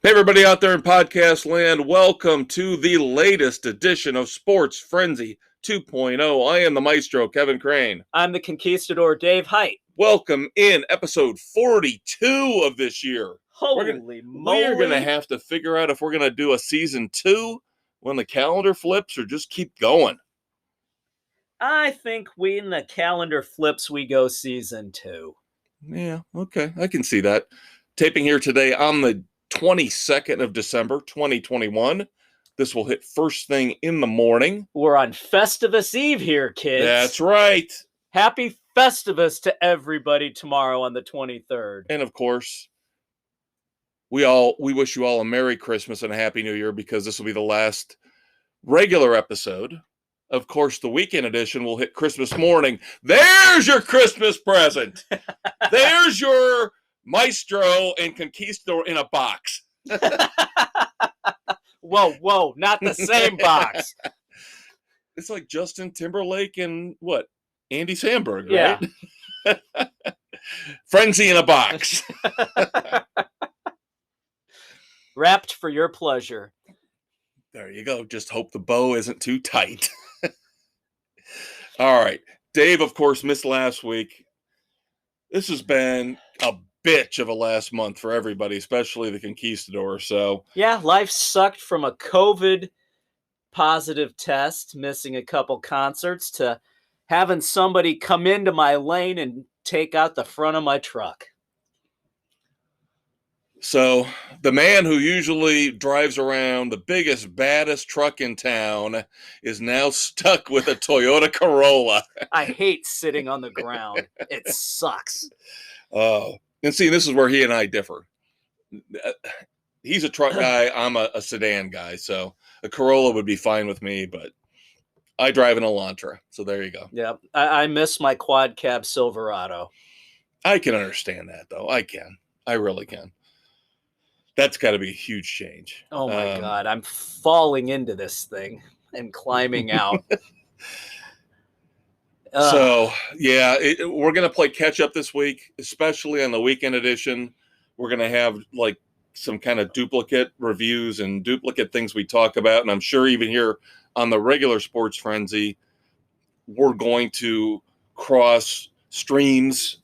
Hey, everybody out there in podcast land, welcome to the latest edition of Sports Frenzy 2.0. I am the maestro, Kevin Crane. I'm the conquistador, Dave Height. Welcome in episode 42 of this year. Holy moly. We're going to have to figure out if we're going to do a season 2 when the calendar flips or just keep going. I think when the calendar flips, we go season 2. Yeah, okay. I can see that. Taping here today on the 22nd of December, 2021. This will hit first thing in the morning. We're on Festivus Eve here, kids. That's right. Happy Festivus to everybody tomorrow on the 23rd. And of course, we wish you all a Merry Christmas and a Happy New Year because this will be the last regular episode. Of course, the weekend edition will hit Christmas morning. There's your Christmas present. There's your maestro and conquistador in a box. Whoa, not the same box. It's like Justin Timberlake and what? Andy Samberg, right? Yeah. Frenzy in a box. Wrapped for your pleasure. There you go. Just hope the bow isn't too tight. All right. Dave, of course, missed last week. This has been a bitch of a last month for everybody, especially the conquistador. So yeah, life sucked from a COVID positive test, missing a couple concerts, to having somebody come into my lane and take out the front of my truck. So the man who usually drives around the biggest, baddest truck in town is now stuck with a Toyota Corolla. I hate sitting on the ground. It sucks. And see, this is where he and I differ. He's a truck guy. I'm a sedan guy. So a Corolla would be fine with me, but I drive an Elantra. So there you go. Yeah, I miss my quad cab Silverado. I can understand that, though. I really can. That's got to be a huge change. Oh, my God. I'm falling into this thing and climbing out. So, yeah, we're going to play catch-up this week, especially on the weekend edition. We're going to have, like, some kind of duplicate reviews and duplicate things we talk about. And I'm sure even here on the regular Sports Frenzy, we're going to cross streams.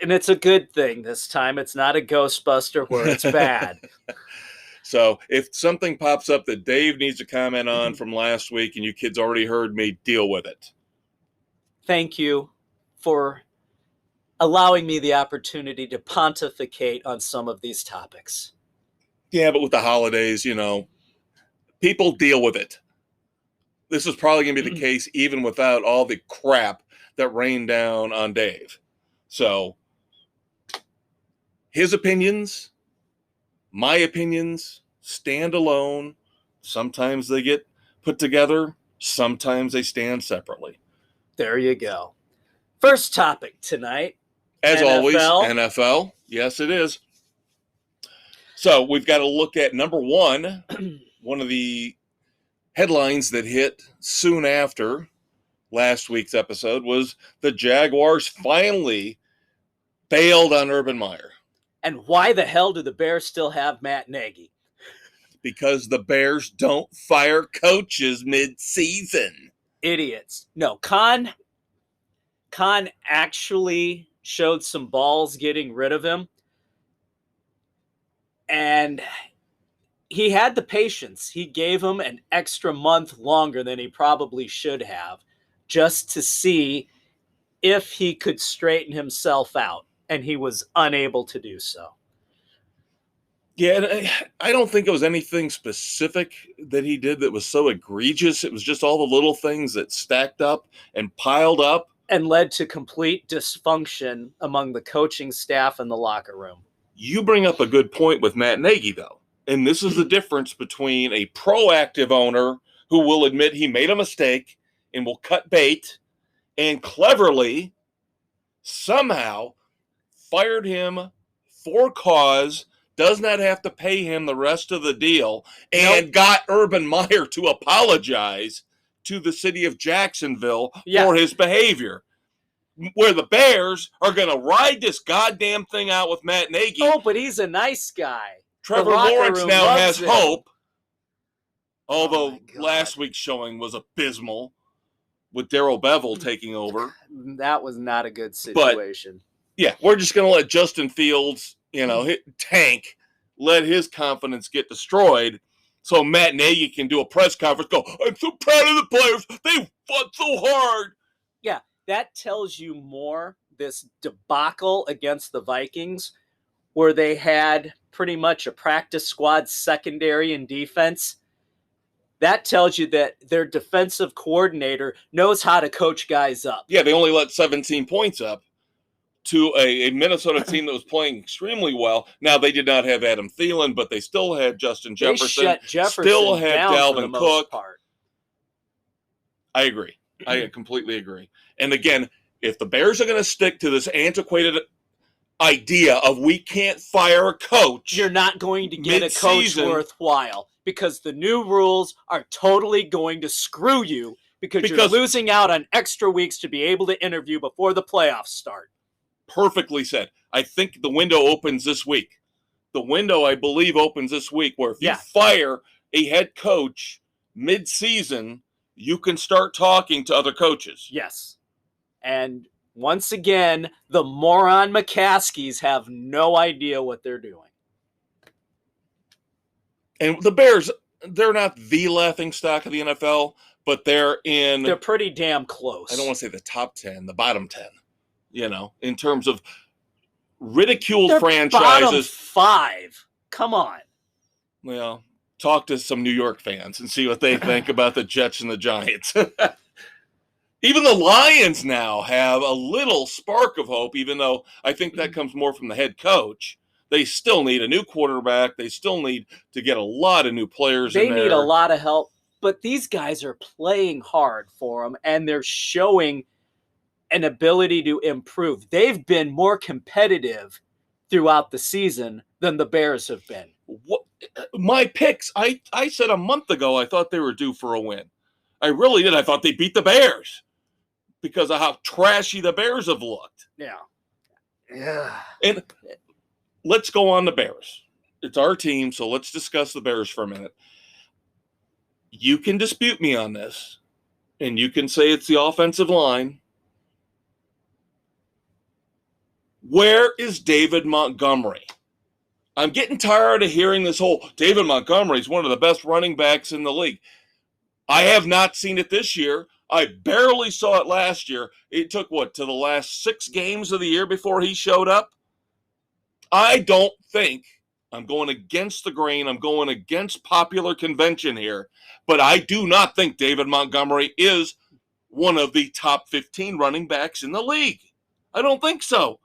And it's a good thing this time. It's not a Ghostbuster where it's bad. So if something pops up that Dave needs to comment on from last week and you kids already heard me, deal with it. Thank you for allowing me the opportunity to pontificate on some of these topics. Yeah, but with the holidays, people deal with it. This is probably going to be the case even without all the crap that rained down on Dave. So his opinions, my opinions, stand alone. Sometimes they get put together. Sometimes they stand separately. There you go. First topic tonight. As NFL. always, NFL. Yes, it is. So we've got to look at number one. One of the headlines that hit soon after last week's episode was the Jaguars finally bailed on Urban Meyer. And why the hell do the Bears still have Matt Nagy? Because the Bears don't fire coaches mid-season. Idiots. No, Khan actually showed some balls getting rid of him. And he had the patience. He gave him an extra month longer than he probably should have, just to see if he could straighten himself out. And he was unable to do so. Yeah, and I don't think it was anything specific that he did that was so egregious. It was just all the little things that stacked up and piled up. And led to complete dysfunction among the coaching staff and the locker room. You bring up a good point with Matt Nagy, though. And this is the difference between a proactive owner who will admit he made a mistake and will cut bait and cleverly somehow fired him for cause, does not have to pay him the rest of the deal, and got Urban Meyer to apologize to the city of Jacksonville for his behavior. Where the Bears are going to ride this goddamn thing out with Matt Nagy. Oh, but he's a nice guy. Trevor locker Lawrence room now loves has him. hope. Oh Although my God. last week's showing was abysmal with Darrell Bevel taking over. That was not a good situation. Yeah, we're just going to let Justin Fields, tank, let his confidence get destroyed so Matt Nagy can do a press conference, go, I'm so proud of the players. They fought so hard. Yeah, that tells you more, this debacle against the Vikings, where they had pretty much a practice squad secondary and defense. That tells you that their defensive coordinator knows how to coach guys up. Yeah, they only let 17 points up to a Minnesota team that was playing extremely well. Now, they did not have Adam Thielen, but they still had Justin Jefferson. They shut Jefferson still had down for the Dalvin most Cook. part. I agree. I completely agree. And again, if the Bears are going to stick to this antiquated idea of we can't fire a coach, you're not going to get mid-season, a coach worthwhile, because the new rules are totally going to screw you because you're losing out on extra weeks to be able to interview before the playoffs start. Perfectly said. I think the window opens this week. The window, I believe, opens this week where if you fire a head coach mid-season, you can start talking to other coaches. Yes. And once again, the moron McCaskies have no idea what they're doing. And the Bears, they're not the laughingstock of the NFL, but they're pretty damn close. I don't want to say the top 10, the bottom 10. In terms of ridiculed franchises. Bottom 5. Come on. Well, talk to some New York fans and see what they think about the Jets and the Giants. Even the Lions now have a little spark of hope, even though I think that comes more from the head coach. They still need a new quarterback. They still need to get a lot of new players in there. They need a lot of help, but these guys are playing hard for them, and they're showing an ability to improve. They've been more competitive throughout the season than the Bears have been. My picks, I said a month ago I thought they were due for a win. I really did. I thought they beat the Bears because of how trashy the Bears have looked. Yeah. And let's go on the Bears. It's our team, so let's discuss the Bears for a minute. You can dispute me on this, and you can say it's the offensive line. Where is David Montgomery? I'm getting tired of hearing this whole David Montgomery is one of the best running backs in the league. I have not seen it this year. I barely saw it last year. It took, to the last 6 games of the year before he showed up? I don't think, I'm going against the grain, I'm going against popular convention here, but I do not think David Montgomery is one of the top 15 running backs in the league. I don't think so.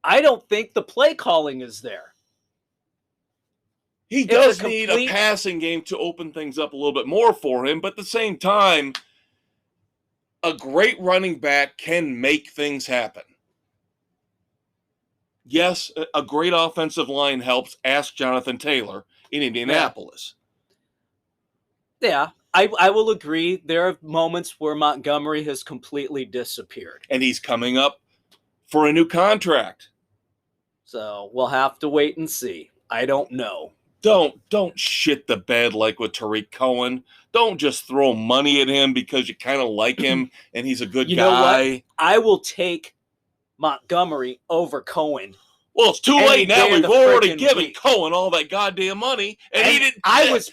I don't think the play calling is there. He does need a passing game to open things up a little bit more for him, but at the same time, a great running back can make things happen. Yes, a great offensive line helps. Ask Jonathan Taylor in Indianapolis. Yeah, I will agree. There are moments where Montgomery has completely disappeared. And he's coming up for a new contract. So we'll have to wait and see. I don't know. Don't shit the bed like with Tariq Cohen. Don't just throw money at him because you kind of like him and he's a good guy. You know what? I will take Montgomery over Cohen. Well, it's too late now. We've already given Cohen all that goddamn money, and he didn't.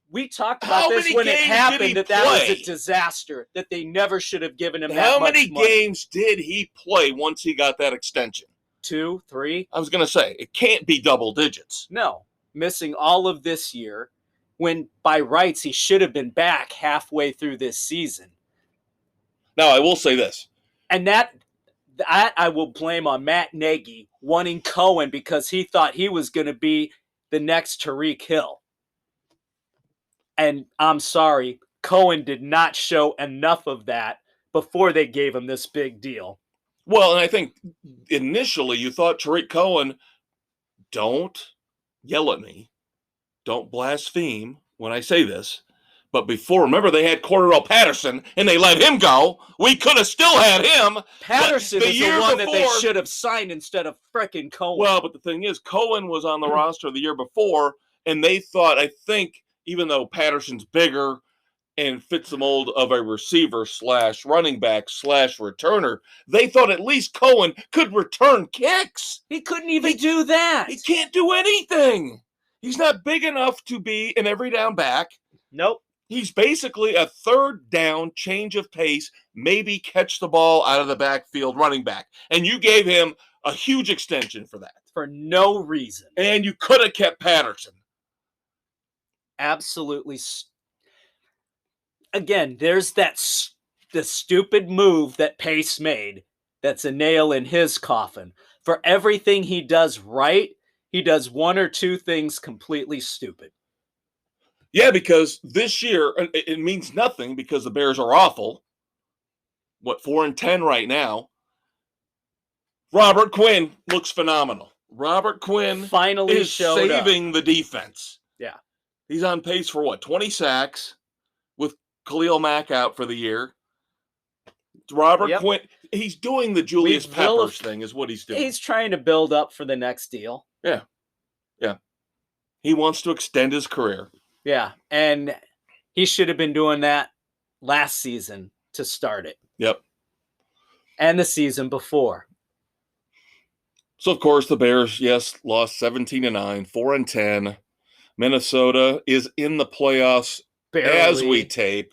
We talked about this when it happened that was a disaster. That they never should have given him that much money. How many games did he play once he got that extension? 2, 3. I was going to say it can't be double digits. No, missing all of this year, when by rights he should have been back halfway through this season. Now I will say this, and that I will blame on Matt Nagy wanting Cohen because he thought he was going to be the next Tyreek Hill. And I'm sorry, Cohen did not show enough of that before they gave him this big deal. Well, and I think initially you thought Tariq Cohen, don't yell at me, don't blaspheme when I say this, But before, remember, they had Cordell Patterson, and they let him go. We could have still had him. Patterson is the one that they should have signed instead of frickin' Cohen. Well, but the thing is, Cohen was on the roster the year before, and they thought, I think, even though Patterson's bigger and fits the mold of a receiver / running back / returner, they thought at least Cohen could return kicks. He couldn't even do that. He can't do anything. He's not big enough to be an every down back. Nope. He's basically a third down, change of pace, maybe catch the ball out of the backfield running back. And you gave him a huge extension for that. For no reason. And you could have kept Patterson. Absolutely. Again, there's the stupid move that Pace made that's a nail in his coffin. For everything he does right, he does one or two things completely stupid. Yeah, because this year, it means nothing because the Bears are awful. 4-10 right now. Robert Quinn looks phenomenal. Robert Quinn finally is saving the defense. Yeah. He's on pace for 20 sacks with Khalil Mack out for the year. Robert Quinn, he's doing the Julius Peppers thing is what he's doing. He's trying to build up for the next deal. Yeah. Yeah. He wants to extend his career. Yeah, and he should have been doing that last season to start it. Yep. And the season before. So, of course, the Bears, lost 17-9, 4-10. Minnesota is in the playoffs as we tape.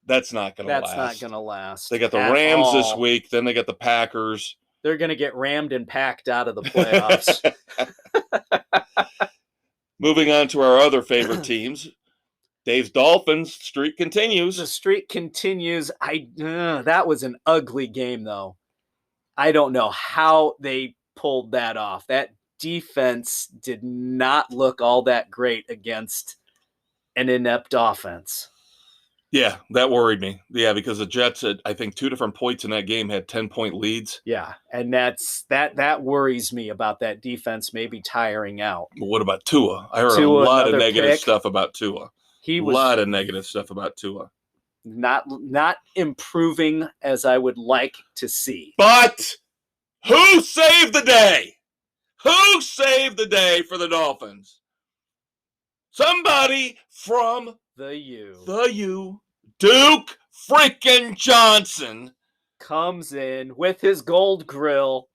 That's not going to last. That's not going to last. They got the Rams this week. Then they got the Packers. They're going to get rammed and packed out of the playoffs. Moving on to our other favorite teams. Dave's Dolphins streak continues. The streak continues. That was an ugly game, though. I don't know how they pulled that off. That defense did not look all that great against an inept offense. Yeah, that worried me. Yeah, because the Jets had, I think, 2 different points in that game had 10-point leads. Yeah, and that worries me about that defense maybe tiring out. But what about Tua? I heard a lot of negative stuff about Tua. A lot of negative stuff about Tua. Not improving as I would like to see. But who saved the day? Who saved the day for the Dolphins? Somebody from the U. Duke freaking Johnson comes in with his gold grill.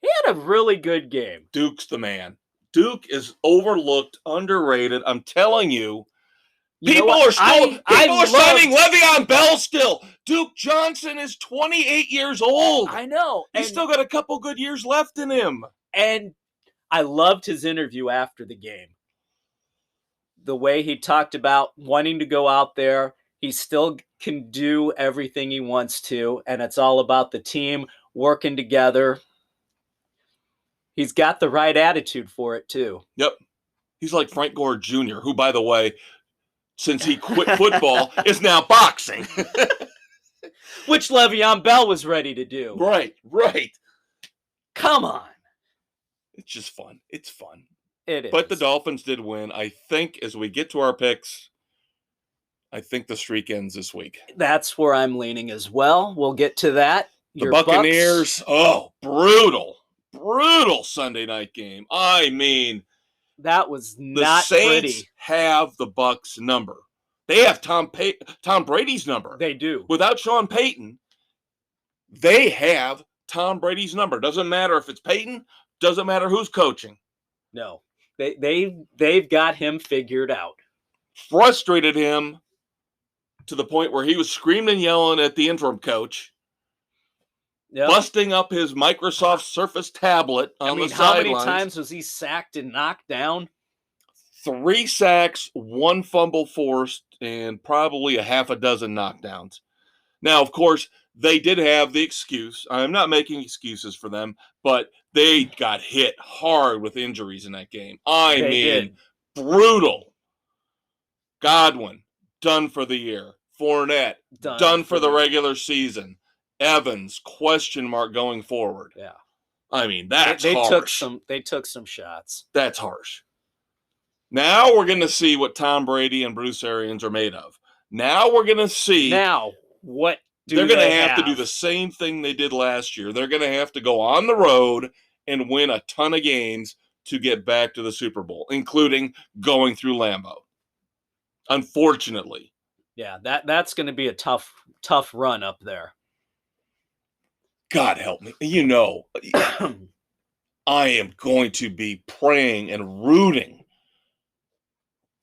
He had a really good game. Duke's the man. Duke is overlooked, underrated. I'm telling you. People are signing Le'Veon Bell still. Duke Johnson is 28 years old. I know. He's still got a couple good years left in him. And I loved his interview after the game. The way he talked about wanting to go out there. He still can do everything he wants to, and it's all about the team working together. He's got the right attitude for it, too. Yep. He's like Frank Gore Jr., who, by the way, since he quit football, is now boxing. Which Le'Veon Bell was ready to do. Right. Come on. It's just fun. It's fun. It is. But the Dolphins did win. I think as we get to our picks, I think the streak ends this week. That's where I'm leaning as well. We'll get to that. The Buccaneers, brutal Sunday night game. I mean, that was not pretty. The pretty. Saints have the Bucs number. They have Tom Brady's number. They do. Without Sean Payton, they have Tom Brady's number. Doesn't matter if it's Payton. Doesn't matter who's coaching. No. They've got him figured out. Frustrated him to the point where he was screaming and yelling at the interim coach. Yep. Busting up his Microsoft Surface tablet on the sidelines. How many times was he sacked and knocked down? 3 sacks, 1 fumble forced, and probably a half a dozen knockdowns. Now, of course, they did have the excuse. I'm not making excuses for them, but they got hit hard with injuries in that game. I mean, brutal. Godwin, done for the year. Fournette, done for the regular season. Evans, question mark going forward. Yeah. I mean, that's harsh. They took some shots. That's harsh. Now we're going to see what Tom Brady and Bruce Arians are made of. Now we're going to see. Now, what they're going to have to do the same thing they did last year. They're going to have to go on the road and win a ton of games to get back to the Super Bowl, including going through Lambeau. Unfortunately. Yeah, that's going to be a tough run up there. God help me. You know, I am going to be praying and rooting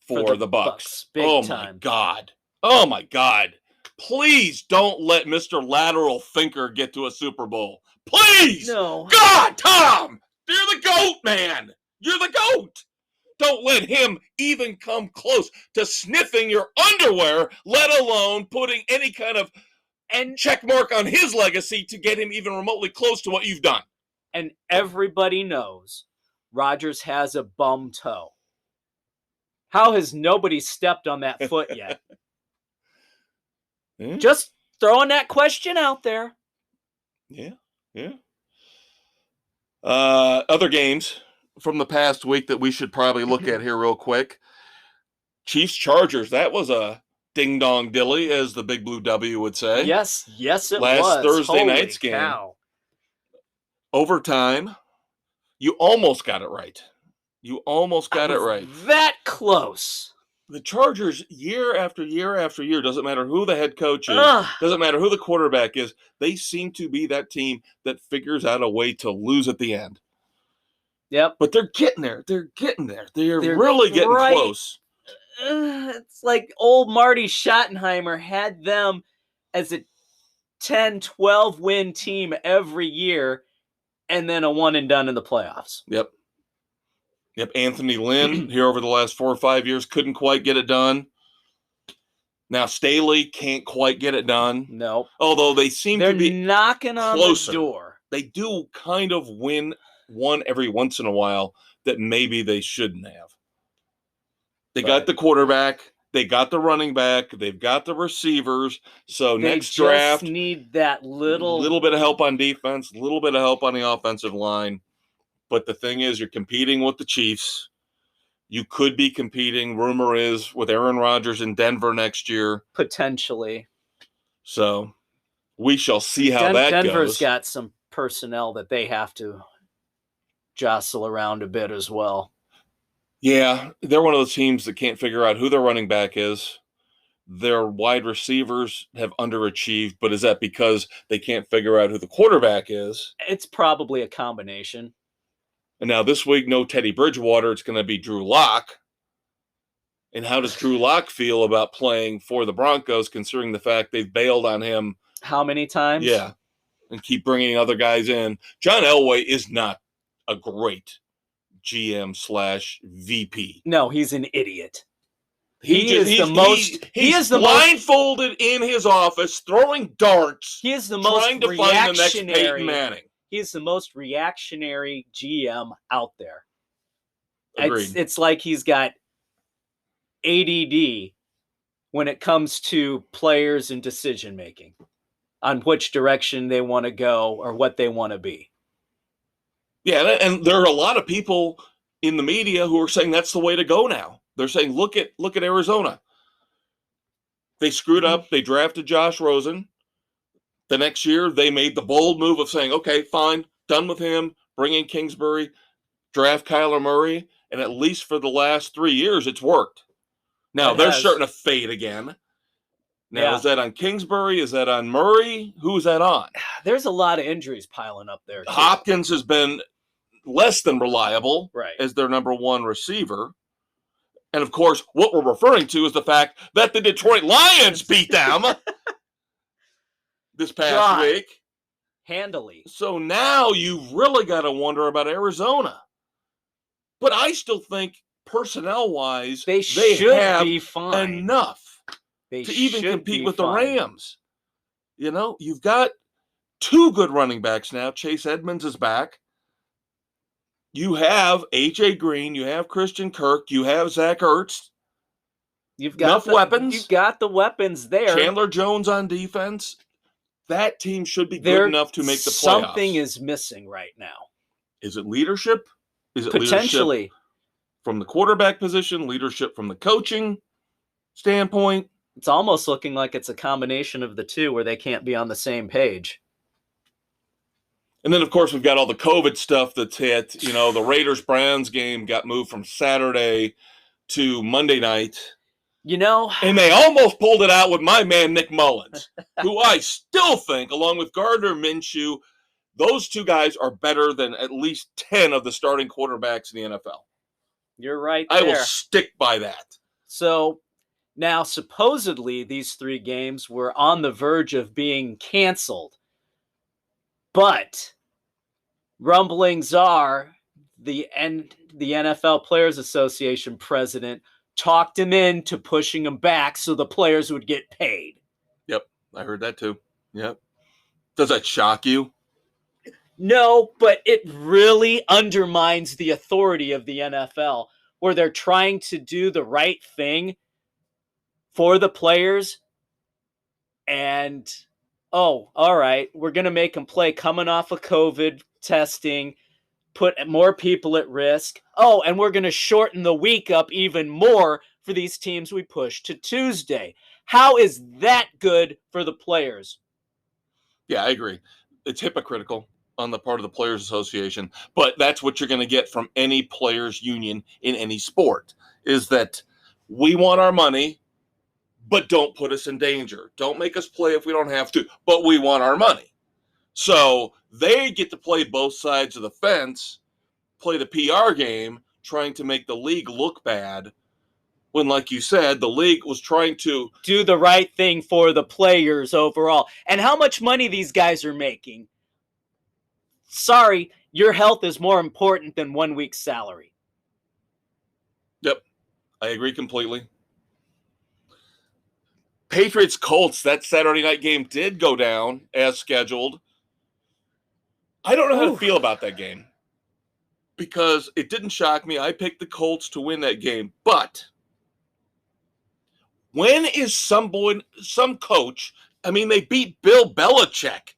for the Bucks. Big time. My God. Oh my God. Please don't let Mr. Lateral Thinker get to a Super Bowl. Please. No. God, Tom, you're the GOAT, man. You're the GOAT. Don't let him even come close to sniffing your underwear, let alone putting any kind of check mark on his legacy to get him even remotely close to what you've done. And everybody knows Rodgers has a bum toe. How has nobody stepped on that foot yet? Yeah. Just throwing that question out there. Yeah. Other games from the past week that we should probably look at here real quick. Chiefs-Chargers, that was a ding-dong dilly, as the Big Blue W would say. Yes, it was. Last Thursday night's game. Cow. Overtime, you almost got it right. That close. The Chargers, year after year after year, doesn't matter who the head coach is, doesn't matter who the quarterback is, they seem to be that team that figures out a way to lose at the end. Yep. But they're getting there. They're really getting close. It's like old Marty Schottenheimer had them as a 10, 12 win team every year and then a one and done in the playoffs. Yep. Anthony Lynn here over the last 4 or 5 years couldn't quite get it done. Now Staley can't quite get it done. No. Although they seem to be knocking on closer. The door. They do kind of win one every once in a while that maybe they shouldn't have. They got the quarterback. They got the running back. They've got the receivers. So next draft, need that little bit of help on defense, a little bit of help on the offensive line. But the thing is, you're competing with the Chiefs. You could be competing, rumor is, with Aaron Rodgers in Denver next year. Potentially. So we shall see how that goes. Denver's got some personnel that they have to jostle around a bit as well. Yeah, they're one of those teams that can't figure out who their running back is. Their wide receivers have underachieved, but is that because they can't figure out who the quarterback is? It's probably a combination. And now this week, no Teddy Bridgewater. It's going to be Drew Lock. And how does Drew Lock feel about playing for the Broncos, considering the fact they've bailed on him? How many times? Yeah, and keep bringing other guys in. John Elway is not a great GM/VP. No, he's an idiot. He's blindfolded in his office, throwing darts. He is the most trying to find the next Peyton Manning. He's the most reactionary GM out there. Agreed. It's like he's got ADD when it comes to players and decision making on which direction they want to go or what they want to be. Yeah, and there are a lot of people in the media who are saying that's the way to go now. They're saying, look at Arizona. They screwed up. They drafted Josh Rosen. The next year, they made the bold move of saying, okay, fine, done with him, bring in Kingsbury, draft Kyler Murray, and at least for the last 3 years, it's worked. Now, they're starting to fade again. Now, is that on Kingsbury? Is that on Murray? Who is that on? There's a lot of injuries piling up there, too. Hopkins has been less than reliable as their number one receiver. And, of course, what we're referring to is the fact that the Detroit Lions beat them this past week. Handily. So now you've really got to wonder about Arizona. But I still think, personnel-wise, they should have be fine. Enough to even compete with the Rams. You know, you've got 2 good running backs now. Chase Edmonds is back. You have A.J. Green. You have Christian Kirk. You have Zach Ertz. You've got weapons. You've got the weapons there. Chandler Jones on defense. That team should be good enough to make the playoffs. Something is missing right now. Is it leadership? Is it potentially leadership from the quarterback position, leadership from the coaching standpoint. It's almost looking like it's a combination of the two where they can't be on the same page. And then, of course, we've got all the COVID stuff that's hit. You know, the Raiders-Browns game got moved from Saturday to Monday night. You know, and they almost pulled it out with my man, Nick Mullins, who I still think, along with Gardner Minshew, those two guys are better than at least 10 of the starting quarterbacks in the NFL. You're right there. I will stick by that. So now, supposedly, these 3 games were on the verge of being canceled. But rumblings are the NFL Players Association president talked him into pushing them back so the players would get paid. Yep, I heard that too. Yep. Does that shock you? No, but it really undermines the authority of the NFL, where they're trying to do the right thing for the players. And, oh, all right, we're going to make them play coming off of COVID testing, put more people at risk. Oh, and we're going to shorten the week up even more for these teams we push to Tuesday. How is that good for the players? Yeah, I agree. It's hypocritical on the part of the Players Association, but that's what you're going to get from any players union in any sport, is that we want our money, but don't put us in danger. Don't make us play if we don't have to, but we want our money. So they get to play both sides of the fence, play the PR game, trying to make the league look bad, when, like you said, the league was trying to do the right thing for the players overall. And how much money these guys are making. Sorry, your health is more important than 1 week's salary. Yep, I agree completely. Patriots-Colts, that Saturday night game did go down as scheduled. I don't know how to feel about that game because it didn't shock me. I picked the Colts to win that game, but when is some coach, I mean, they beat Bill Belichick,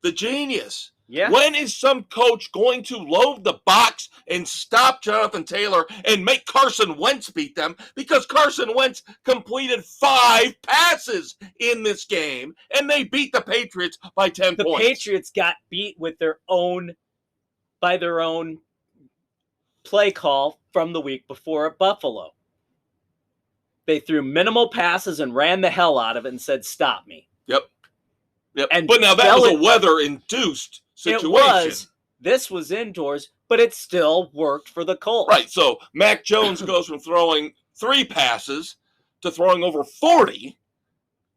the genius. Yeah. When is some coach going to load the box and stop Jonathan Taylor and make Carson Wentz beat them? Because Carson Wentz completed 5 passes in this game, and they beat the Patriots by 10 points. The Patriots got beat by their own play call from the week before at Buffalo. They threw minimal passes and ran the hell out of it and said, stop me. Yep. And but now that was a weather-induced situation. It was. This was indoors, but it still worked for the Colts. Right, so Mac Jones goes from throwing 3 passes to throwing over 40,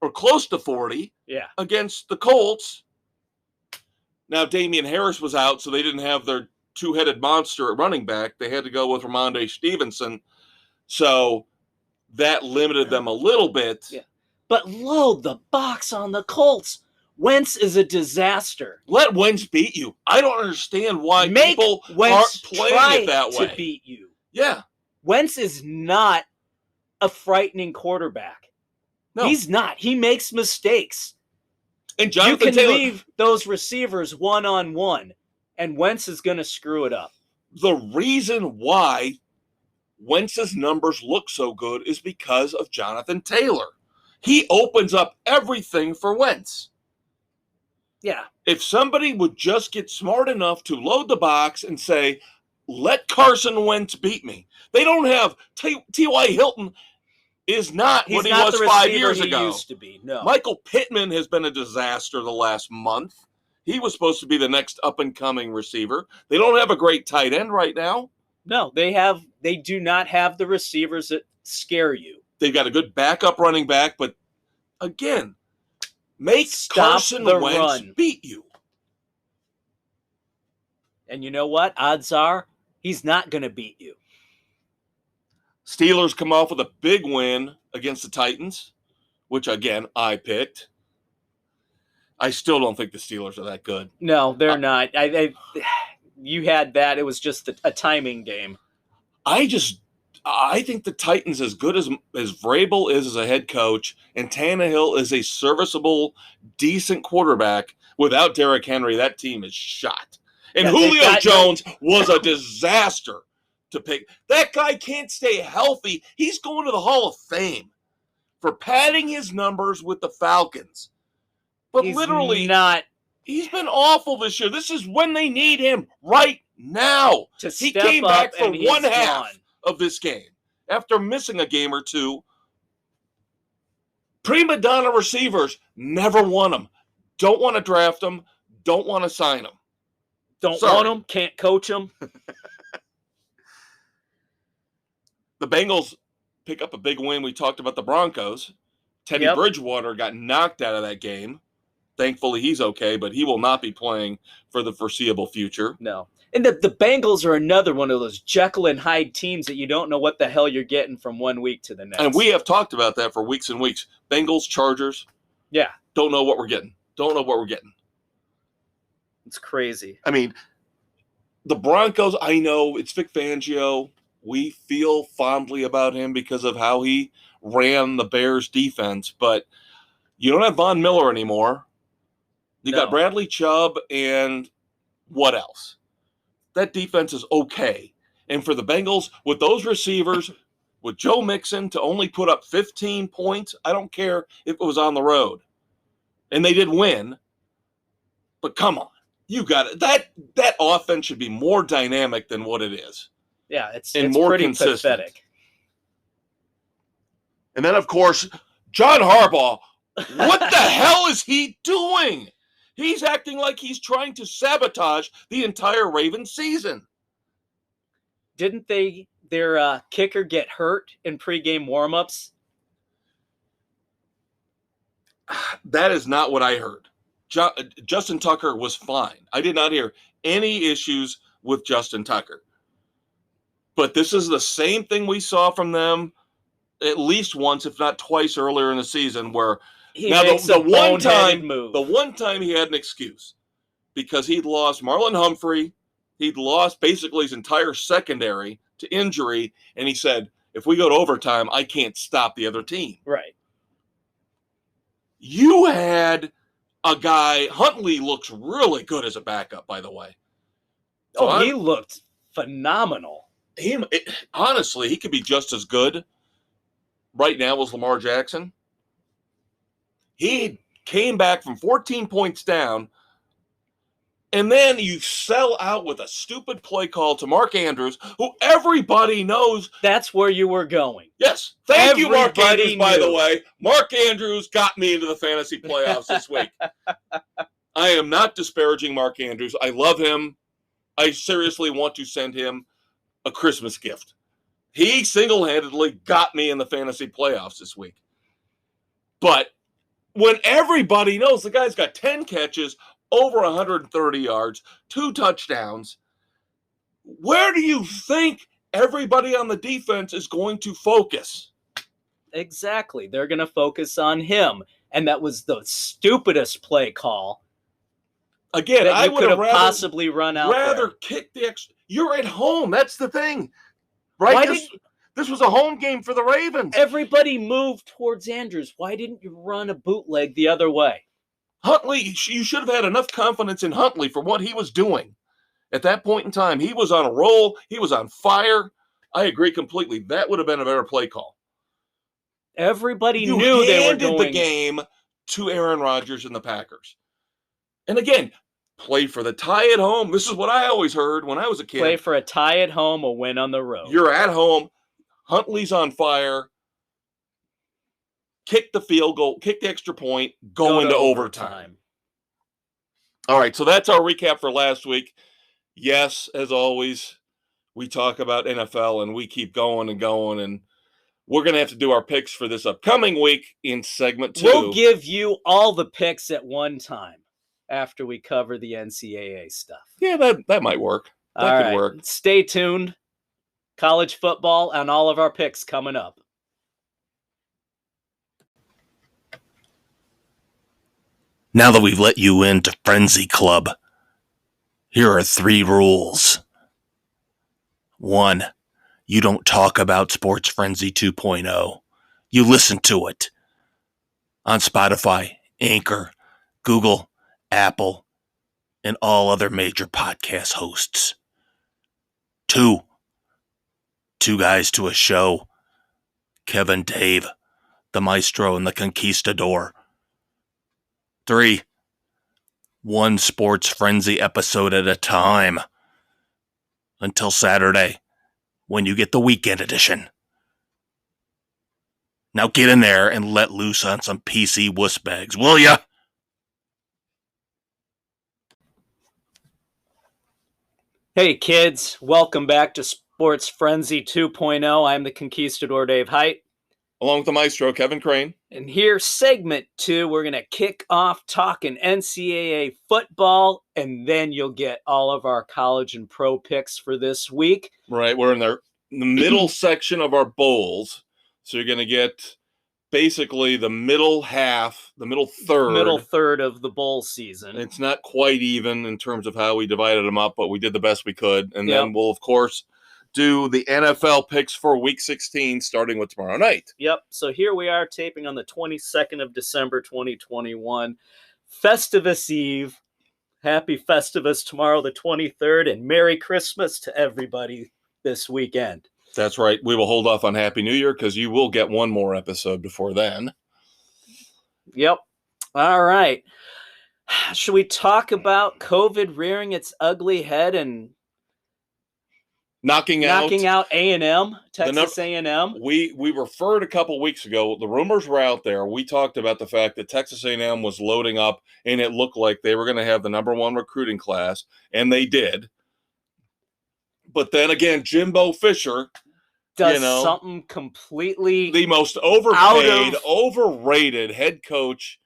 or close to 40, against the Colts. Now, Damian Harris was out, so they didn't have their 2-headed monster at running back. They had to go with Ramondre Stevenson. So that limited them a little bit. Yeah. But load the box on the Colts. Wentz is a disaster. Let Wentz beat you. I don't understand why people aren't playing it that way. To beat you. Yeah. Wentz is not a frightening quarterback. No. He's not. He makes mistakes. And Jonathan Taylor, leave those receivers one-on-one, and Wentz is going to screw it up. The reason why Wentz's numbers look so good is because of Jonathan Taylor. He opens up everything for Wentz. Yeah. If somebody would just get smart enough to load the box and say, let Carson Wentz beat me. They don't have T.Y. Hilton is not what he was 5 years ago. He used to be. No. Michael Pittman has been a disaster the last month. He was supposed to be the next up-and-coming receiver. They don't have a great tight end right now. No, they do not have the receivers that scare you. They've got a good backup running back, but again, make Carson Wentz beat you. And you know what? Odds are he's not going to beat you. Steelers come off with a big win against the Titans, which, again, I picked. I still don't think the Steelers are that good. No, they're not. You had that. It was just a timing game. I think the Titans, as good as Vrabel is as a head coach, and Tannehill is a serviceable, decent quarterback, without Derrick Henry, that team is shot. And Julio Jones was a disaster to pick. That guy can't stay healthy. He's going to the Hall of Fame for padding his numbers with the Falcons. But He's literally, not. He's been awful this year. This is when they need him right now. He came back for one half of this game after missing a game or two. Prima donna receivers never won them. Don't want to draft them. Don't want to sign them. Don't want them. Can't coach them. The Bengals pick up a big win. We talked about the Broncos. Teddy Bridgewater got knocked out of that game. Thankfully, he's okay, but he will not be playing for the foreseeable future. No. And the Bengals are another one of those Jekyll and Hyde teams that you don't know what the hell you're getting from one week to the next. And we have talked about that for weeks and weeks. Bengals, Chargers. Yeah. Don't know what we're getting. It's crazy. I mean, the Broncos, I know it's Vic Fangio. We feel fondly about him because of how he ran the Bears defense, but you don't have Von Miller anymore. You got Bradley Chubb and what else? That defense is okay. And for the Bengals, with those receivers, with Joe Mixon to only put up 15 points, I don't care if it was on the road. And they did win. But come on. You got it. That offense should be more dynamic than what it is. Yeah, it's more pretty consistent. pathetic. And then, of course, John Harbaugh. What the hell is he doing? He's acting like he's trying to sabotage the entire Ravens season. Didn't their kicker get hurt in pregame warmups? That is not what I heard. Justin Tucker was fine. I did not hear any issues with Justin Tucker. But this is the same thing we saw from them at least once, if not twice, earlier in the season, where the one time he had an excuse because he'd lost Marlon Humphrey, he'd lost basically his entire secondary to injury, and he said, if we go to overtime, I can't stop the other team. Right. You had a guy, Huntley looks really good as a backup, by the way. So he looked phenomenal. Honestly, he could be just as good right now as Lamar Jackson. He came back from 14 points down, and then you sell out with a stupid play call to Mark Andrews, who everybody knows. That's where you were going. Yes. Thank you, Mark Andrews, by the way. Mark Andrews got me into the fantasy playoffs this week. I am not disparaging Mark Andrews. I love him. I seriously want to send him a Christmas gift. He single-handedly got me in the fantasy playoffs this week. But when everybody knows the guy's got 10 catches, over 130 yards, 2 touchdowns, where do you think everybody on the defense is going to focus? Exactly. They're going to focus on him. And that was the stupidest play call. Again, I would have possibly run out rather there. Kick the extra. You're at home. That's the thing. Right? This was a home game for the Ravens. Everybody moved towards Andrews. Why didn't you run a bootleg the other way? Huntley, you should have had enough confidence in Huntley for what he was doing. At that point in time, he was on a roll. He was on fire. I agree completely. That would have been a better play call. Everybody knew they were going. The game to Aaron Rodgers and the Packers. And again, play for the tie at home. This is what I always heard when I was a kid. Play for a tie at home, a win on the road. You're at home. Huntley's on fire. Kick the field goal, kick the extra point, go into overtime. All right, so that's our recap for last week. Yes, as always, we talk about NFL and we keep going and going, and we're going to have to do our picks for this upcoming week in segment 2. We'll give you all the picks at one time after we cover the NCAA stuff. Yeah, that might work. That could work. Stay tuned. College football and all of our picks coming up. Now that we've let you into Frenzy Club, here are 3 rules. 1, you don't talk about Sports Frenzy 2.0. You listen to it on Spotify, Anchor, Google, Apple, and all other major podcast hosts. 2, two guys to a show. Kev Dave, the maestro and the conquistador. 3, one sports frenzy episode at a time. Until Saturday, when you get the weekend edition. Now get in there and let loose on some PC wussbags, will ya? Hey kids, welcome back to Sports Frenzy 2.0. I'm the Conquistador Dave Height. Along with the maestro, Kevin Crane. And here, segment 2, we're going to kick off talking NCAA football, and then you'll get all of our college and pro picks for this week. Right, we're in the middle section of our bowls, so you're going to get basically the middle half, the middle third of the bowl season. It's not quite even in terms of how we divided them up, but we did the best we could. And then we'll, of course, do the NFL picks for Week 16, starting with tomorrow night. Yep. So here we are taping on the 22nd of December, 2021. Festivus Eve. Happy Festivus tomorrow, the 23rd, and Merry Christmas to everybody this weekend. That's right. We will hold off on Happy New Year because you will get one more episode before then. Yep. All right. Should we talk about COVID rearing its ugly head and knocking out A&M, Texas A&M? We referred a couple weeks ago. The rumors were out there. We talked about the fact that Texas A&M was loading up, and it looked like they were going to have the number 1 recruiting class, and they did. But then again, Jimbo Fisher does something completely the most overpaid, overrated head coach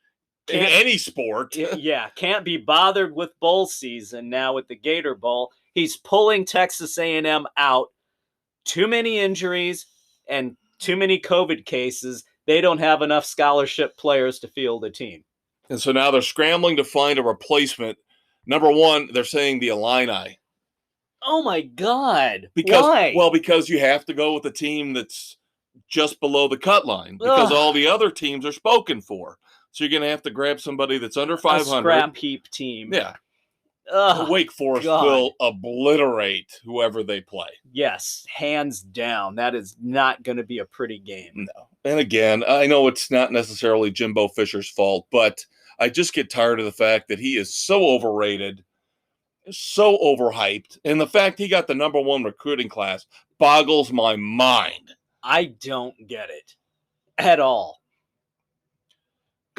in any sport. Yeah, can't be bothered with bowl season now with the Gator Bowl. He's pulling Texas A&M out. Too many injuries and too many COVID cases. They don't have enough scholarship players to field a team. And so now they're scrambling to find a replacement. Number 1, they're saying the Illini. Oh, my God. Why? Why? Well, because you have to go with a team that's just below the cut line because all the other teams are spoken for. So you're going to have to grab somebody that's under 500. A scrap heap team. Yeah. Wake Forest will obliterate whoever they play. Yes, hands down. That is not going to be a pretty game. No. And again, I know it's not necessarily Jimbo Fisher's fault, but I just get tired of the fact that he is so overrated, so overhyped, and the fact he got the number 1 recruiting class boggles my mind. I don't get it at all.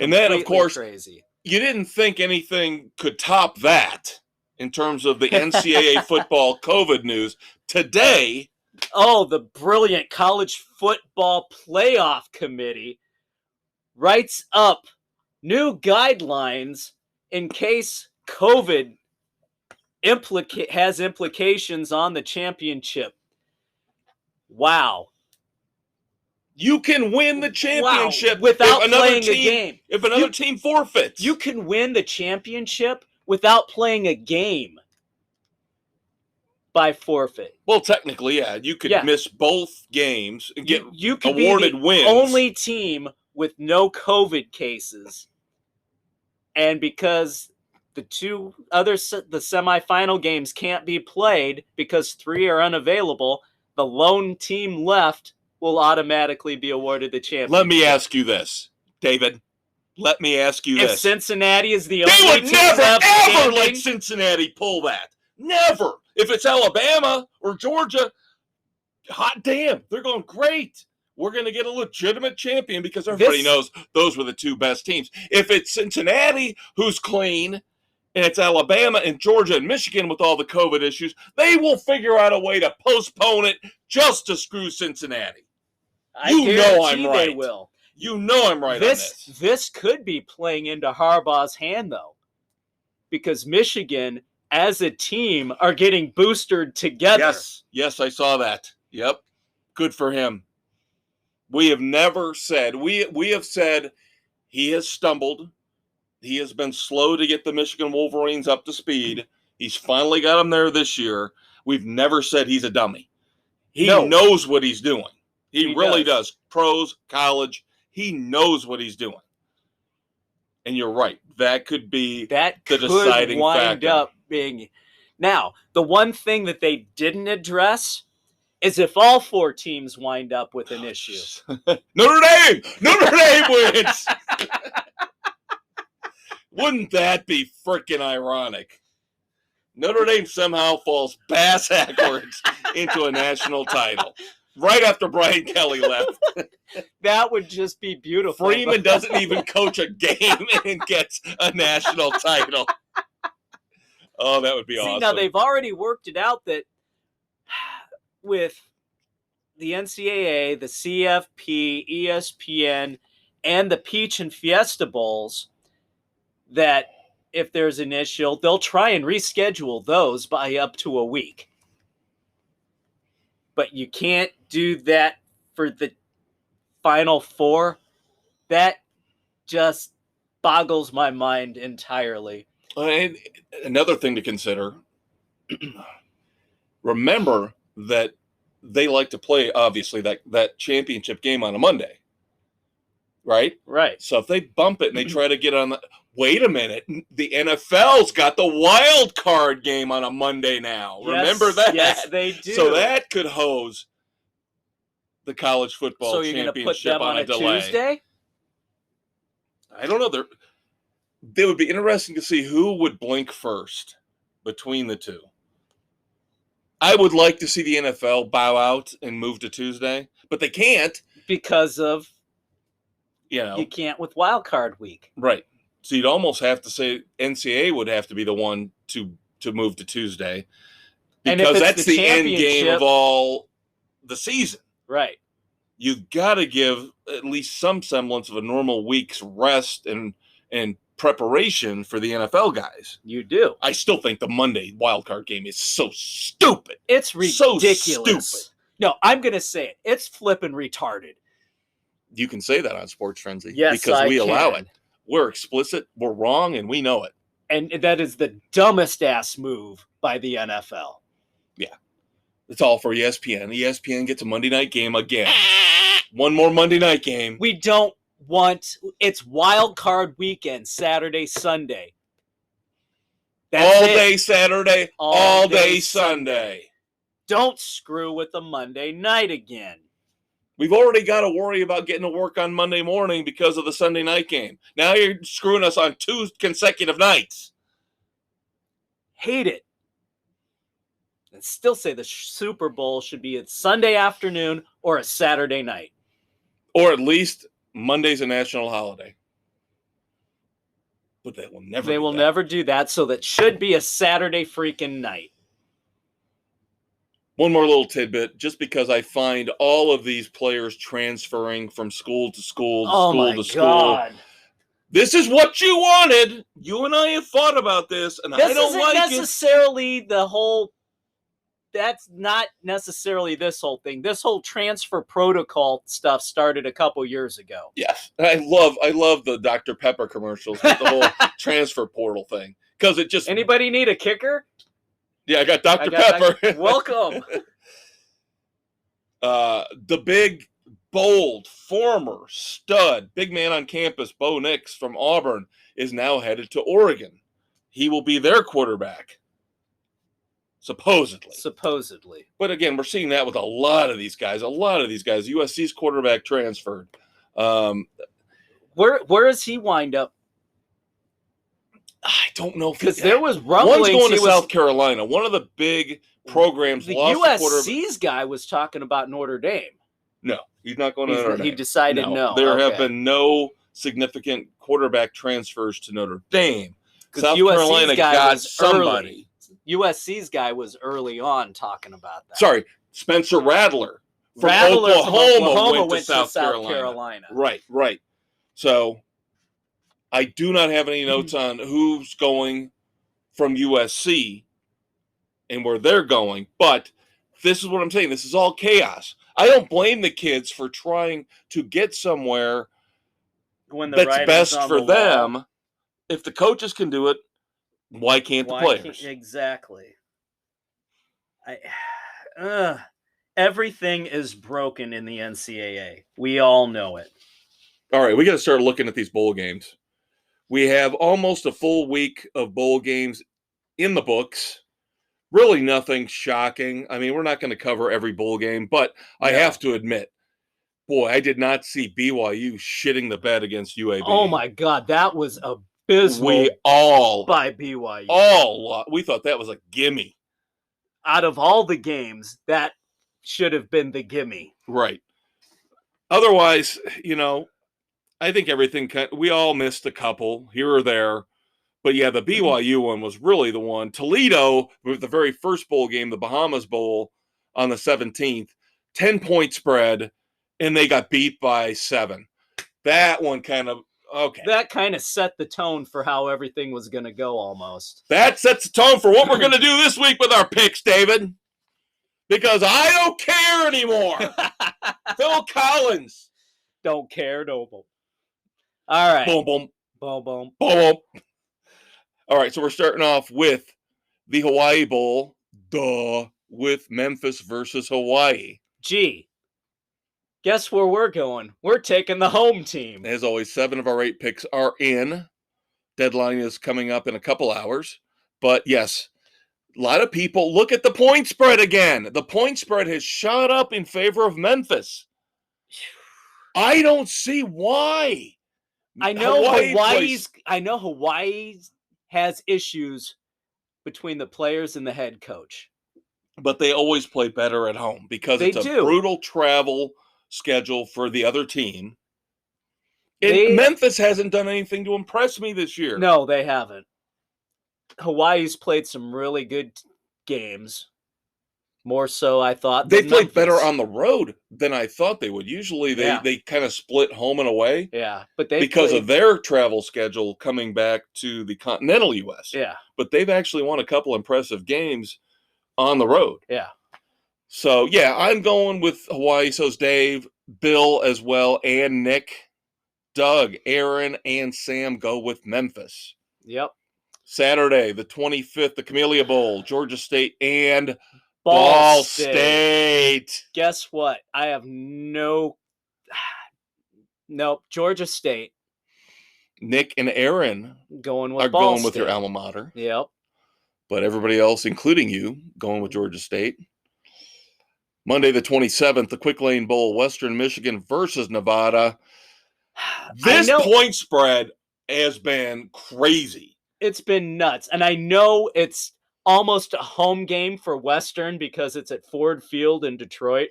And then, of course, crazy. You didn't think anything could top that in terms of the NCAA football COVID news. Today, the brilliant College Football Playoff Committee writes up new guidelines in case COVID has implications on the championship. Wow. You can win the championship without playing a game. If another team forfeits. You can win the championship without playing a game by forfeit. Well, technically, yeah. You could miss both games and get you could awarded be the wins. Only team with no COVID cases. And because the semifinal games can't be played because 3 are unavailable, the lone team left will automatically be awarded the championship. Let me ask you this, David. Let me ask you this. If Cincinnati is the only team left, they would never, ever let standing, Cincinnati pull that. Never. If it's Alabama or Georgia, hot damn, they're going, great. We're going to get a legitimate champion because everybody knows those were the 2 best teams. If it's Cincinnati, who's clean, and it's Alabama and Georgia and Michigan with all the COVID issues, they will figure out a way to postpone it just to screw Cincinnati. You know I'm right. They will. You know I'm right on this. This could be playing into Harbaugh's hand, though, because Michigan, as a team, are getting boosted together. Yes, I saw that. Yep, good for him. We have never said we have said he has stumbled. He has been slow to get the Michigan Wolverines up to speed. He's finally got them there this year. We've never said he's a dummy. He knows what he's doing. He really does. Pros, college, he knows what he's doing. And you're right. That could be the deciding wind factor. Up being. Now, the one thing that they didn't address is if all 4 teams wind up with an issue. Notre Dame! Notre Dame wins! Wouldn't that be freaking ironic? Notre Dame somehow falls bass backwards into a national title right after Brian Kelly left. That would just be beautiful. Freeman doesn't even coach a game and gets a national title. Oh, that would be awesome. Now they've already worked it out that with the NCAA, the CFP, ESPN, and the Peach and Fiesta Bowls, that if there's an issue, they'll try and reschedule those by up to a week. But you can't do that for the Final Four. That just boggles my mind entirely. And another thing to consider, remember that they like to play, obviously, that championship game on a Monday. Right? Right. So if they bump it and they try to get on the... Wait a minute. The NFL's got the wild card game on a Monday now. Yes, remember that? Yes, they do. So that could hose the college football championship on a delay. Tuesday? I don't know. They would be interesting to see who would blink first between the two. I would like to see the NFL bow out and move to Tuesday, but they can't. Because of, you can't with wild card week. Right. So you'd almost have to say NCAA would have to be the one to move to Tuesday, because that's the end game of all the season. Right. You've got to give at least some semblance of a normal week's rest and preparation for the NFL guys. You do. I still think the Monday wildcard game is so stupid. It's ridiculous. So stupid. No, I'm going to say it. It's flipping retarded. You can say that on Sports Frenzy. Yes, because we can. allow it. We're explicit, we're wrong, and we know it. And that is the dumbest ass move by the NFL. Yeah. It's all for ESPN. ESPN gets a Monday night game again. One more Monday night game. We don't want... It's wild card weekend, Saturday, Sunday. That's all day Saturday, all day Sunday. Don't screw with the Monday night again. We've already got to worry about getting to work on Monday morning because of the Sunday night game. Now you're screwing us on 2 consecutive nights. Hate it. And still say the Super Bowl should be a Sunday afternoon or a Saturday night. Or at least Monday's a national holiday. But they will never never do that, so that should be a Saturday freaking night. One more little tidbit, just because I find all of these players transferring from school to school to school. This is what you wanted. You and I have thought about this, and I don't like it. Necessarily the whole... That's not necessarily this whole thing. This whole transfer protocol stuff started a couple years ago. Yes. I love the Dr. Pepper commercials with the whole transfer portal thing. Because it just... Anybody need a kicker? Yeah, I got Dr. Pepper. Welcome. The big, bold, former stud, big man on campus, Bo Nix from Auburn, is now headed to Oregon. He will be their quarterback. Supposedly. But again, we're seeing that with a lot of these guys. USC's quarterback transferred. Where does he wind up? I don't know. Because there was rumblings. One's going to South Carolina. One of the big programs the lost USC's guy was talking about Notre Dame. No, he's not going to Notre Dame. He decided no. There have been no significant quarterback transfers to Notre Dame. South USC's Carolina got somebody. USC's guy was early on talking about that. Sorry, Spencer Rattler from Oklahoma went to South Carolina. Right. So I do not have any notes on who's going from USC and where they're going, but this is what I'm saying. This is all chaos. I don't blame the kids for trying to get somewhere that's best for them. If the coaches can do it, why can't the players? Exactly. Everything is broken in the NCAA. We all know it. All right, we got to start looking at these bowl games. We have almost a full week of bowl games in the books. Really nothing shocking. I mean, we're not going to cover every bowl game, but I have to admit, boy, I did not see BYU shitting the bed against UAB. Oh my God, that was abysmal. We all by BYU. we thought that was a gimme. Out of all the games, that should have been the gimme. Right. Otherwise, I think everything, we all missed a couple here or there. But yeah, the BYU one was really the one. Toledo, with the very first bowl game, the Bahamas Bowl on the 17th, 10-point spread, and they got beat by 7. That one kind of, okay. That kind of set the tone for how everything was going to go almost. That sets the tone for what we're going to do this week with our picks, David. Because I don't care anymore. Phil Collins. Don't care, noble. All right. Boom, boom. Boom, boom. Boom, boom. All right, so we're starting off with the Hawaii Bowl, with Memphis versus Hawaii. Gee, guess where we're going? We're taking the home team. As always, 7 of our 8 picks are in. Deadline is coming up in a couple hours. But yes, a lot of people look at the point spread again. The point spread has shot up in favor of Memphis. I don't see why. I know Hawaii has issues between the players and the head coach. But they always play better at home because it's a brutal travel schedule for the other team. Memphis hasn't done anything to impress me this year. No, they haven't. Hawaii's played some really good games. More so, I thought. They played better on the road than I thought they would. Usually, they kind of split home and away. Yeah, but because of their travel schedule coming back to the continental U.S. Yeah, but they've actually won a couple impressive games on the road. Yeah. So yeah, I'm going with Hawaii. So's Dave, Bill as well, and Nick, Doug, Aaron, and Sam go with Memphis. Yep. Saturday, the 25th, the Camellia Bowl, Georgia State and Ball State. Guess what? I have nope. Georgia State. Nick and Aaron going with your alma mater. Yep. But everybody else, including you, going with Georgia State. Monday the 27th, the Quick Lane Bowl, Western Michigan versus Nevada. This point spread has been crazy. It's been nuts. And I know it's almost a home game for Western because it's at Ford Field in Detroit.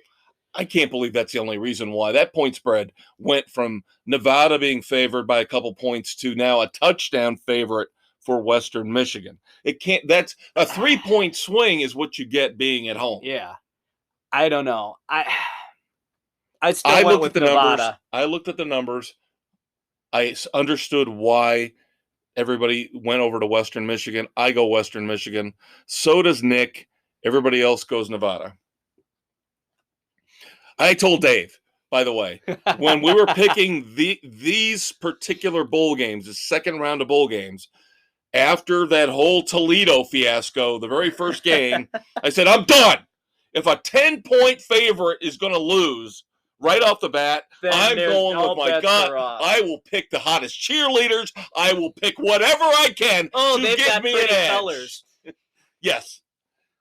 I can't believe that's the only reason why. That point spread went from Nevada being favored by a couple points to now a touchdown favorite for Western Michigan. That's a 3-point swing is what you get being at home. Yeah. I don't know. I went with Nevada. I looked at the numbers. I understood why everybody went over to Western Michigan. I go Western Michigan. So does Nick. Everybody else goes Nevada. I told Dave, by the way, when we were picking these particular bowl games, the second round of bowl games, after that whole Toledo fiasco, the very first game, I said, I'm done. If a 10-point favorite is going to lose right off the bat, then I'm going with my gut. I will pick the hottest cheerleaders. I will pick whatever I can to give me an edge. Colors. Yes.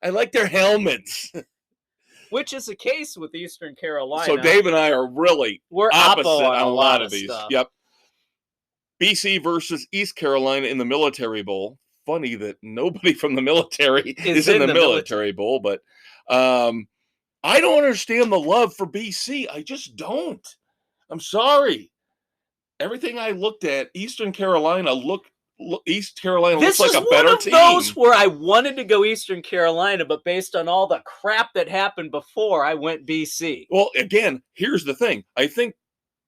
I like their helmets. Which is the case with Eastern Carolina. So Dave and I are we're opposite on a lot of these. Stuff. Yep. BC versus East Carolina in the Military Bowl. Funny that nobody from the military is in the military bowl, but I don't understand the love for BC. I just don't. I'm sorry. Everything I looked at, Eastern Carolina looks like a better team. This is one of those where I wanted to go Eastern Carolina, but based on all the crap that happened before, I went BC. Well, again, here's the thing. I think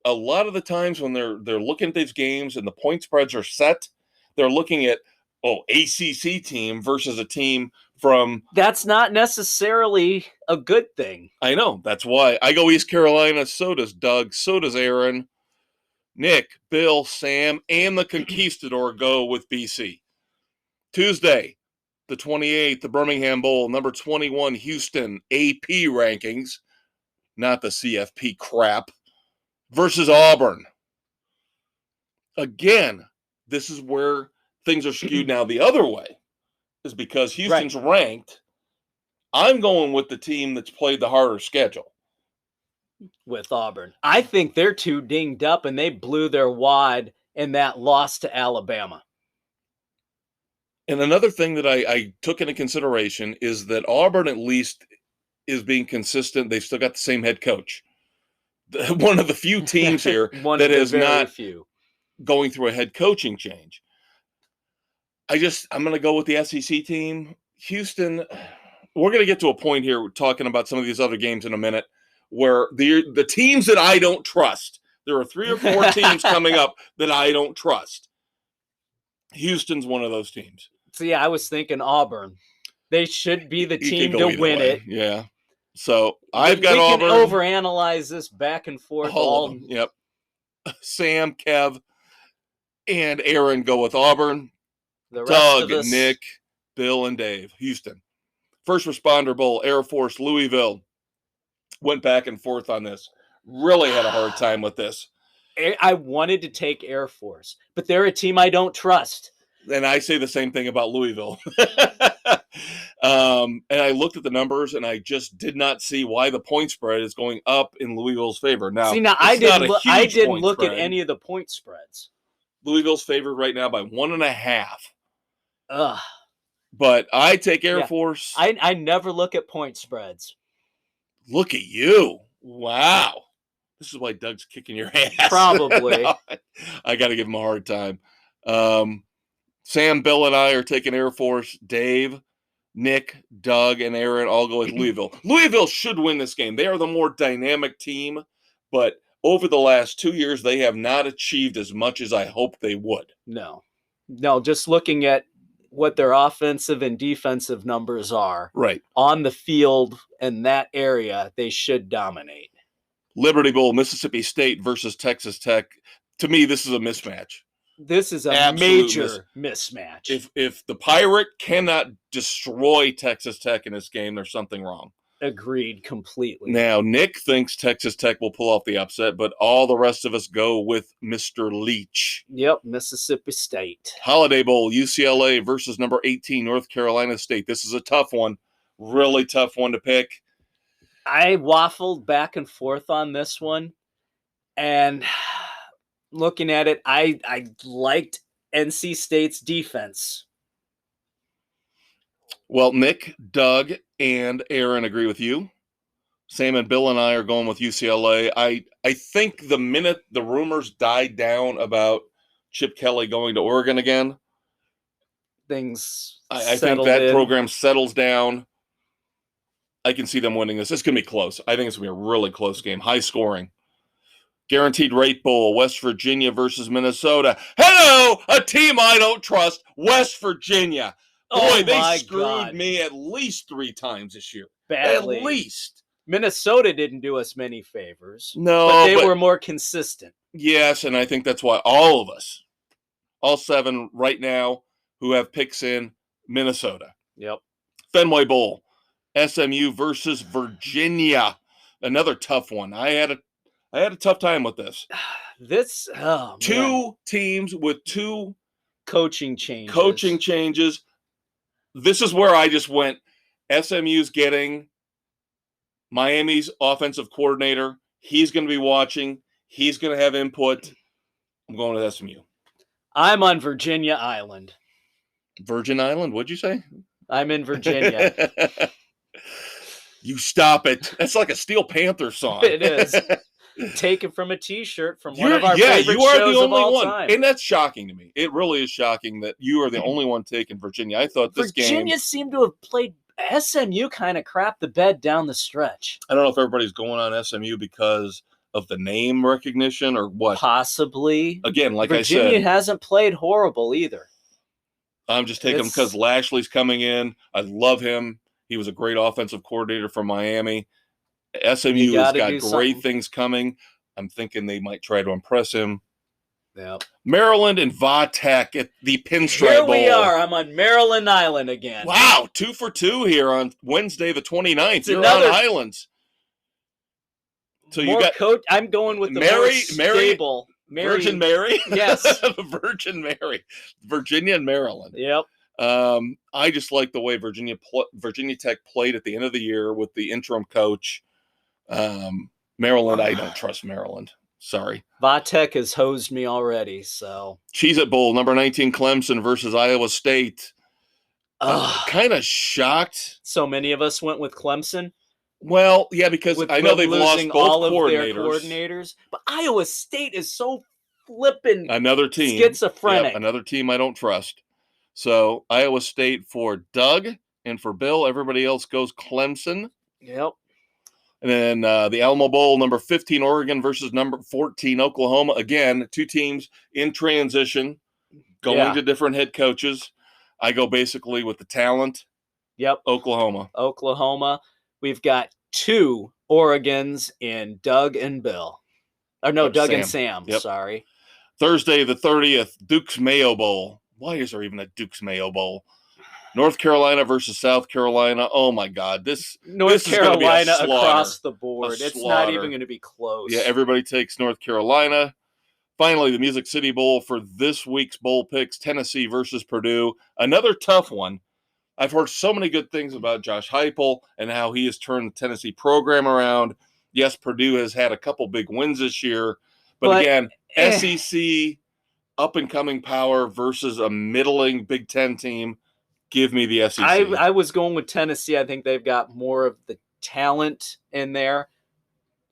a lot of the times when they're looking at these games and the point spreads are set, they're looking at ACC team versus a team from. That's not necessarily a good thing. I know. That's why I go East Carolina. So does Doug. So does Aaron. Nick, Bill, Sam, and the Conquistador go with BC. Tuesday, the 28th, the Birmingham Bowl, number 21, Houston, AP rankings, not the CFP crap, versus Auburn. Again, this is where things are skewed now the other way, is because Houston's ranked I'm going with the team that's played the harder schedule. With Auburn. I think they're too dinged up, and they blew their wad in that loss to Alabama. And another thing that I took into consideration is that Auburn at least is being consistent. They've still got the same head coach. One of the few teams here that is not going through a head coaching change. I'm going to go with the SEC team. Houston, we're going to get to a point here talking about some of these other games in a minute where the teams that I don't trust, there are 3 or 4 teams coming up that I don't trust. Houston's one of those teams. So, yeah, I was thinking Auburn. They should be the team to win it. Yeah. So, I've got Auburn. We can overanalyze this back and forth. All of them. Yep. Sam, Kev, and Aaron go with Auburn. Doug, Nick, Bill, and Dave. Houston. First Responder Bowl, Air Force, Louisville. Went back and forth on this. Really had a hard time with this. I wanted to take Air Force, but they're a team I don't trust. And I say the same thing about Louisville. And I looked at the numbers, and I just did not see why the point spread is going up in Louisville's favor. Now, I didn't look at any of the point spreads. Louisville's favored right now by 1.5. Ugh. But I take Air Force. I never look at point spreads. Look at you. Wow. This is why Doug's kicking your ass. Probably. No, I got to give him a hard time. Sam, Bill, and I are taking Air Force. Dave, Nick, Doug, and Aaron all go with Louisville. Louisville should win this game. They are the more dynamic team, but over the last 2 years, they have not achieved as much as I hoped they would. No, just looking at what their offensive and defensive numbers are on the field in that area, they should dominate. Liberty Bowl, Mississippi State versus Texas Tech. To me, this is a mismatch. This is a major mismatch. If the Pirate cannot destroy Texas Tech in this game, there's something wrong. Agreed completely. Now, Nick thinks Texas Tech will pull off the upset, but all the rest of us go with Mr. Leach. Yep, Mississippi State. Holiday Bowl, UCLA versus number 18, North Carolina State. This is a tough one. Really tough one to pick. I waffled back and forth on this one, and looking at it, I liked NC State's defense. Well, Nick, Doug, and Aaron agree with you. Sam and Bill and I are going with UCLA. I think the minute the rumors died down about Chip Kelly going to Oregon again, I think that program settles down. I can see them winning this. It's going to be close. I think it's going to be a really close game. High scoring. Guaranteed Rate Bowl, West Virginia versus Minnesota. Hello, a team I don't trust, West Virginia. Boy, they screwed me at least 3 times this year. Badly. At least. Minnesota didn't do us many favors. No, but they were more consistent. Yes, and I think that's why all of us, all 7 right now, who have picks in Minnesota. Yep. Fenway Bowl, SMU versus Virginia. Another tough one. I had a tough time with this. Two teams with 2 coaching changes. This is where I just went. SMU's getting Miami's offensive coordinator. He's going to be watching. He's going to have input. I'm going with SMU. I'm on Virginia Island. Virgin Island? What'd you say? I'm in Virginia. You stop it. That's like a Steel Panther song. It is. Taken from a T-shirt from one of our favorite you are shows the of only all one. time. And that's shocking to me. It really is shocking that you are the only one taking Virginia. I thought this Virginia seemed to have played SMU kind of crap the bed down the stretch. I don't know if everybody's going on SMU because of the name recognition or what. Possibly. Again, like Virginia I said. Virginia hasn't played horrible either. I'm just taking him because Lashley's coming in. I love him. He was a great offensive coordinator for Miami. SMU has got great things coming. I'm thinking they might try to impress him. Yep. Maryland and Va-Tech at the Pinstripe Bowl. Here we are. I'm on Maryland Island again. Wow, 2 for 2 here on Wednesday the 29th. You're on islands. So you got I'm going with the more stable. Virgin Mary? Yes. Virgin Mary. Virginia and Maryland. Yep. I just like the way Virginia Tech played at the end of the year with the interim coach. Maryland, I don't trust Maryland. Sorry. Vatek has hosed me already, so. Cheez-It Bowl, number 19 Clemson versus Iowa State. Kind of shocked. So many of us went with Clemson. Well, yeah, because I know they've lost both all of their coordinators. But Iowa State is so flippin' another team schizophrenic. Yep, another team I don't trust. So Iowa State for Doug and for Bill. Everybody else goes Clemson. Yep. And then the Alamo Bowl, number 15 Oregon versus number 14 Oklahoma. Again, two teams in transition, going to different head coaches. I go basically with the talent. Yep. Oklahoma. We've got two Oregons in Doug and Bill. Or no, Doug and Sam. Yep. Sorry. Thursday, the 30th, Duke's Mayo Bowl. Why is there even a Duke's Mayo Bowl? North Carolina versus South Carolina. Oh, my God. North Carolina across the board. It's not even going to be close. Yeah, everybody takes North Carolina. Finally, the Music City Bowl for this week's bowl picks, Tennessee versus Purdue. Another tough one. I've heard so many good things about Josh Heupel and how he has turned the Tennessee program around. Yes, Purdue has had a couple big wins this year. But again, SEC, up-and-coming power versus a middling Big Ten team. Give me the SEC. I was going with Tennessee. I think they've got more of the talent in there.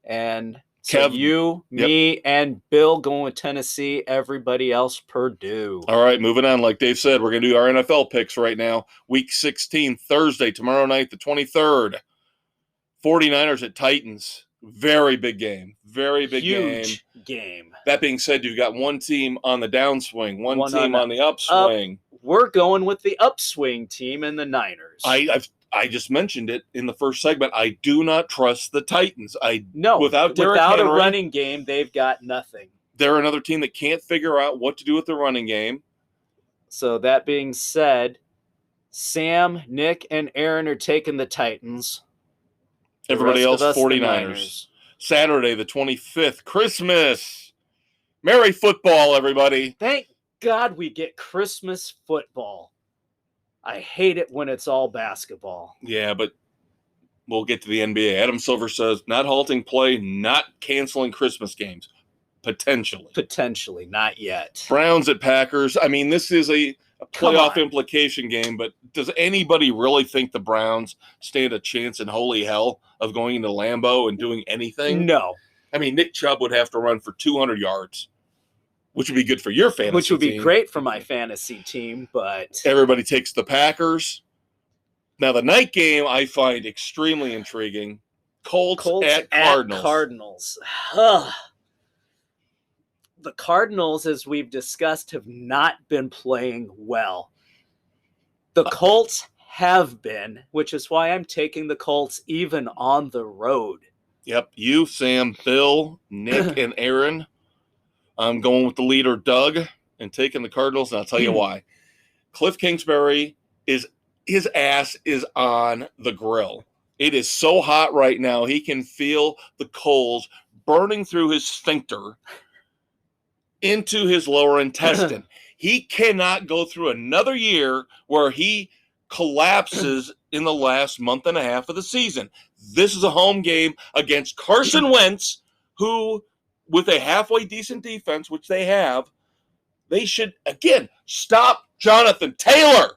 And so Kev, me, and Bill going with Tennessee. Everybody else, Purdue. All right, moving on. Like Dave said, we're going to do our NFL picks right now. Week 16, Thursday, tomorrow night, the 23rd. 49ers at Titans. Very big game. Very big Huge game. That being said, you've got one team on the downswing, one team on the upswing. We're going with the upswing team in the Niners. I just mentioned it in the first segment. I do not trust the Titans. Without a running game, they've got nothing. They're another team that can't figure out what to do with the running game. So that being said, Sam, Nick, and Aaron are taking the Titans. Everybody else, 49ers. Saturday, the 25th, Christmas. Merry football, everybody. Thank God we get Christmas football. I hate it when it's all basketball. Yeah, but we'll get to the NBA. Adam Silver says, not halting play, not canceling Christmas games. Potentially. Potentially, not yet. Browns at Packers. I mean, this is a playoff implication game, but does anybody really think the Browns stand a chance in holy hell of going into Lambeau and doing anything? No. I mean, Nick Chubb would have to run for 200 yards. Which would be good for your fantasy team. Which would be great for my fantasy team, but... Everybody takes the Packers. Now, the night game I find extremely intriguing. Colts at Cardinals. The Cardinals, as we've discussed, have not been playing well. The Colts have been, which is why I'm taking the Colts even on the road. Yep, you, Sam, Bill, Nick, and Aaron. I'm going with the leader, Doug, and taking the Cardinals, and I'll tell you why. Cliff Kingsbury, his ass is on the grill. It is so hot right now, he can feel the coals burning through his sphincter into his lower intestine. He cannot go through another year where he collapses in the last month and a half of the season. This is a home game against Carson Wentz, who... with a halfway decent defense, which they have, they should, again, stop Jonathan Taylor.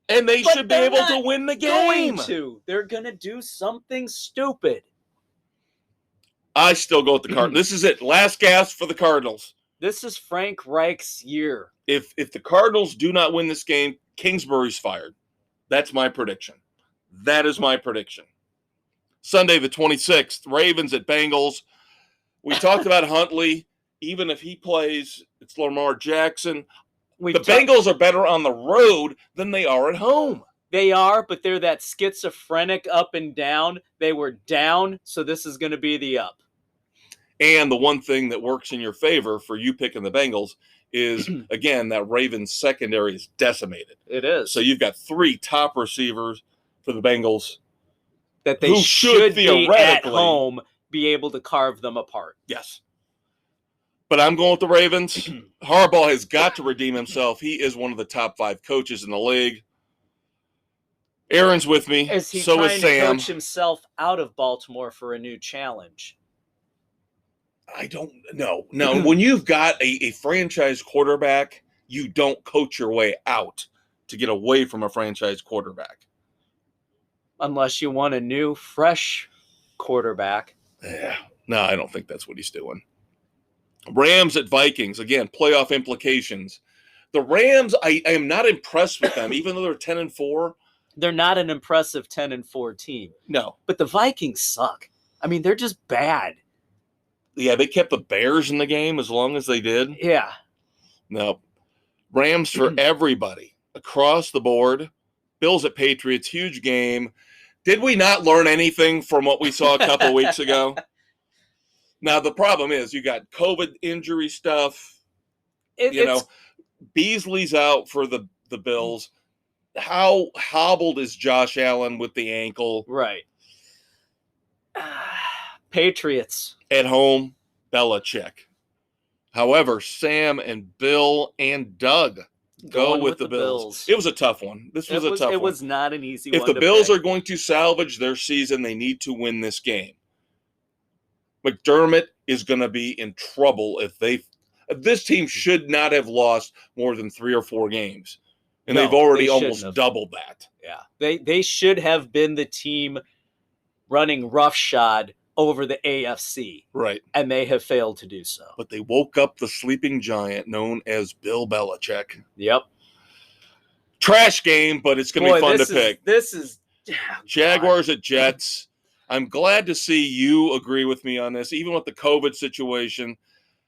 And they should be able to win the game. They're going to do something stupid. I still go with the Cardinals. This is it. Last gasp for the Cardinals. This is Frank Reich's year. If the Cardinals do not win this game, Kingsbury's fired. That's my prediction. That is my prediction. Sunday, the 26th, Ravens at Bengals. We talked about Huntley. Even if he plays, it's Lamar Jackson. Bengals are better on the road than they are at home. They are, but they're that schizophrenic up and down. They were down, so this is going to be the up. And the one thing that works in your favor for you picking the Bengals is, again, that Ravens secondary is decimated. It is. So you've got three top receivers for the Bengals. That they should be at home, be able to carve them apart. Yes. But I'm going with the Ravens. Harbaugh has got to redeem himself. He is one of the top 5 coaches in the league. Aaron's with me. Is he so trying is to Sam. coach himself out of Baltimore for a new challenge? I don't know. No, when you've got a franchise quarterback, you don't coach your way out to get away from a franchise quarterback. Unless you want a new, fresh quarterback. Yeah. No, I don't think that's what he's doing. Rams at Vikings. Again, playoff implications. The Rams, I am not impressed with them, even though they're 10-4. They're not an impressive 10-4 team. No. But the Vikings suck. I mean, they're just bad. Yeah, they kept the Bears in the game as long as they did. Yeah. No. Rams for everybody across the board. Bills at Patriots, huge game. Did we not learn anything from what we saw a couple weeks ago? Now, the problem is you got COVID injury stuff. Beasley's out for the Bills. How hobbled is Josh Allen with the ankle? Right. Patriots. At home, Belichick. However, Sam and Bill and Doug go with the Bills. It was a tough one. This was a tough one. It was not an easy one. If the Bills are going to salvage their season, they need to win this game. McDermott is going to be in trouble if this team should not have lost more than 3 or 4 games. And they've already almost doubled that. Yeah. They should have been the team running roughshod over the AFC. Right. And they have failed to do so. But they woke up the sleeping giant known as Bill Belichick. Yep. Trash game, but it's going to be fun to pick. This is Jaguars at Jets. I'm glad to see you agree with me on this, even with the COVID situation.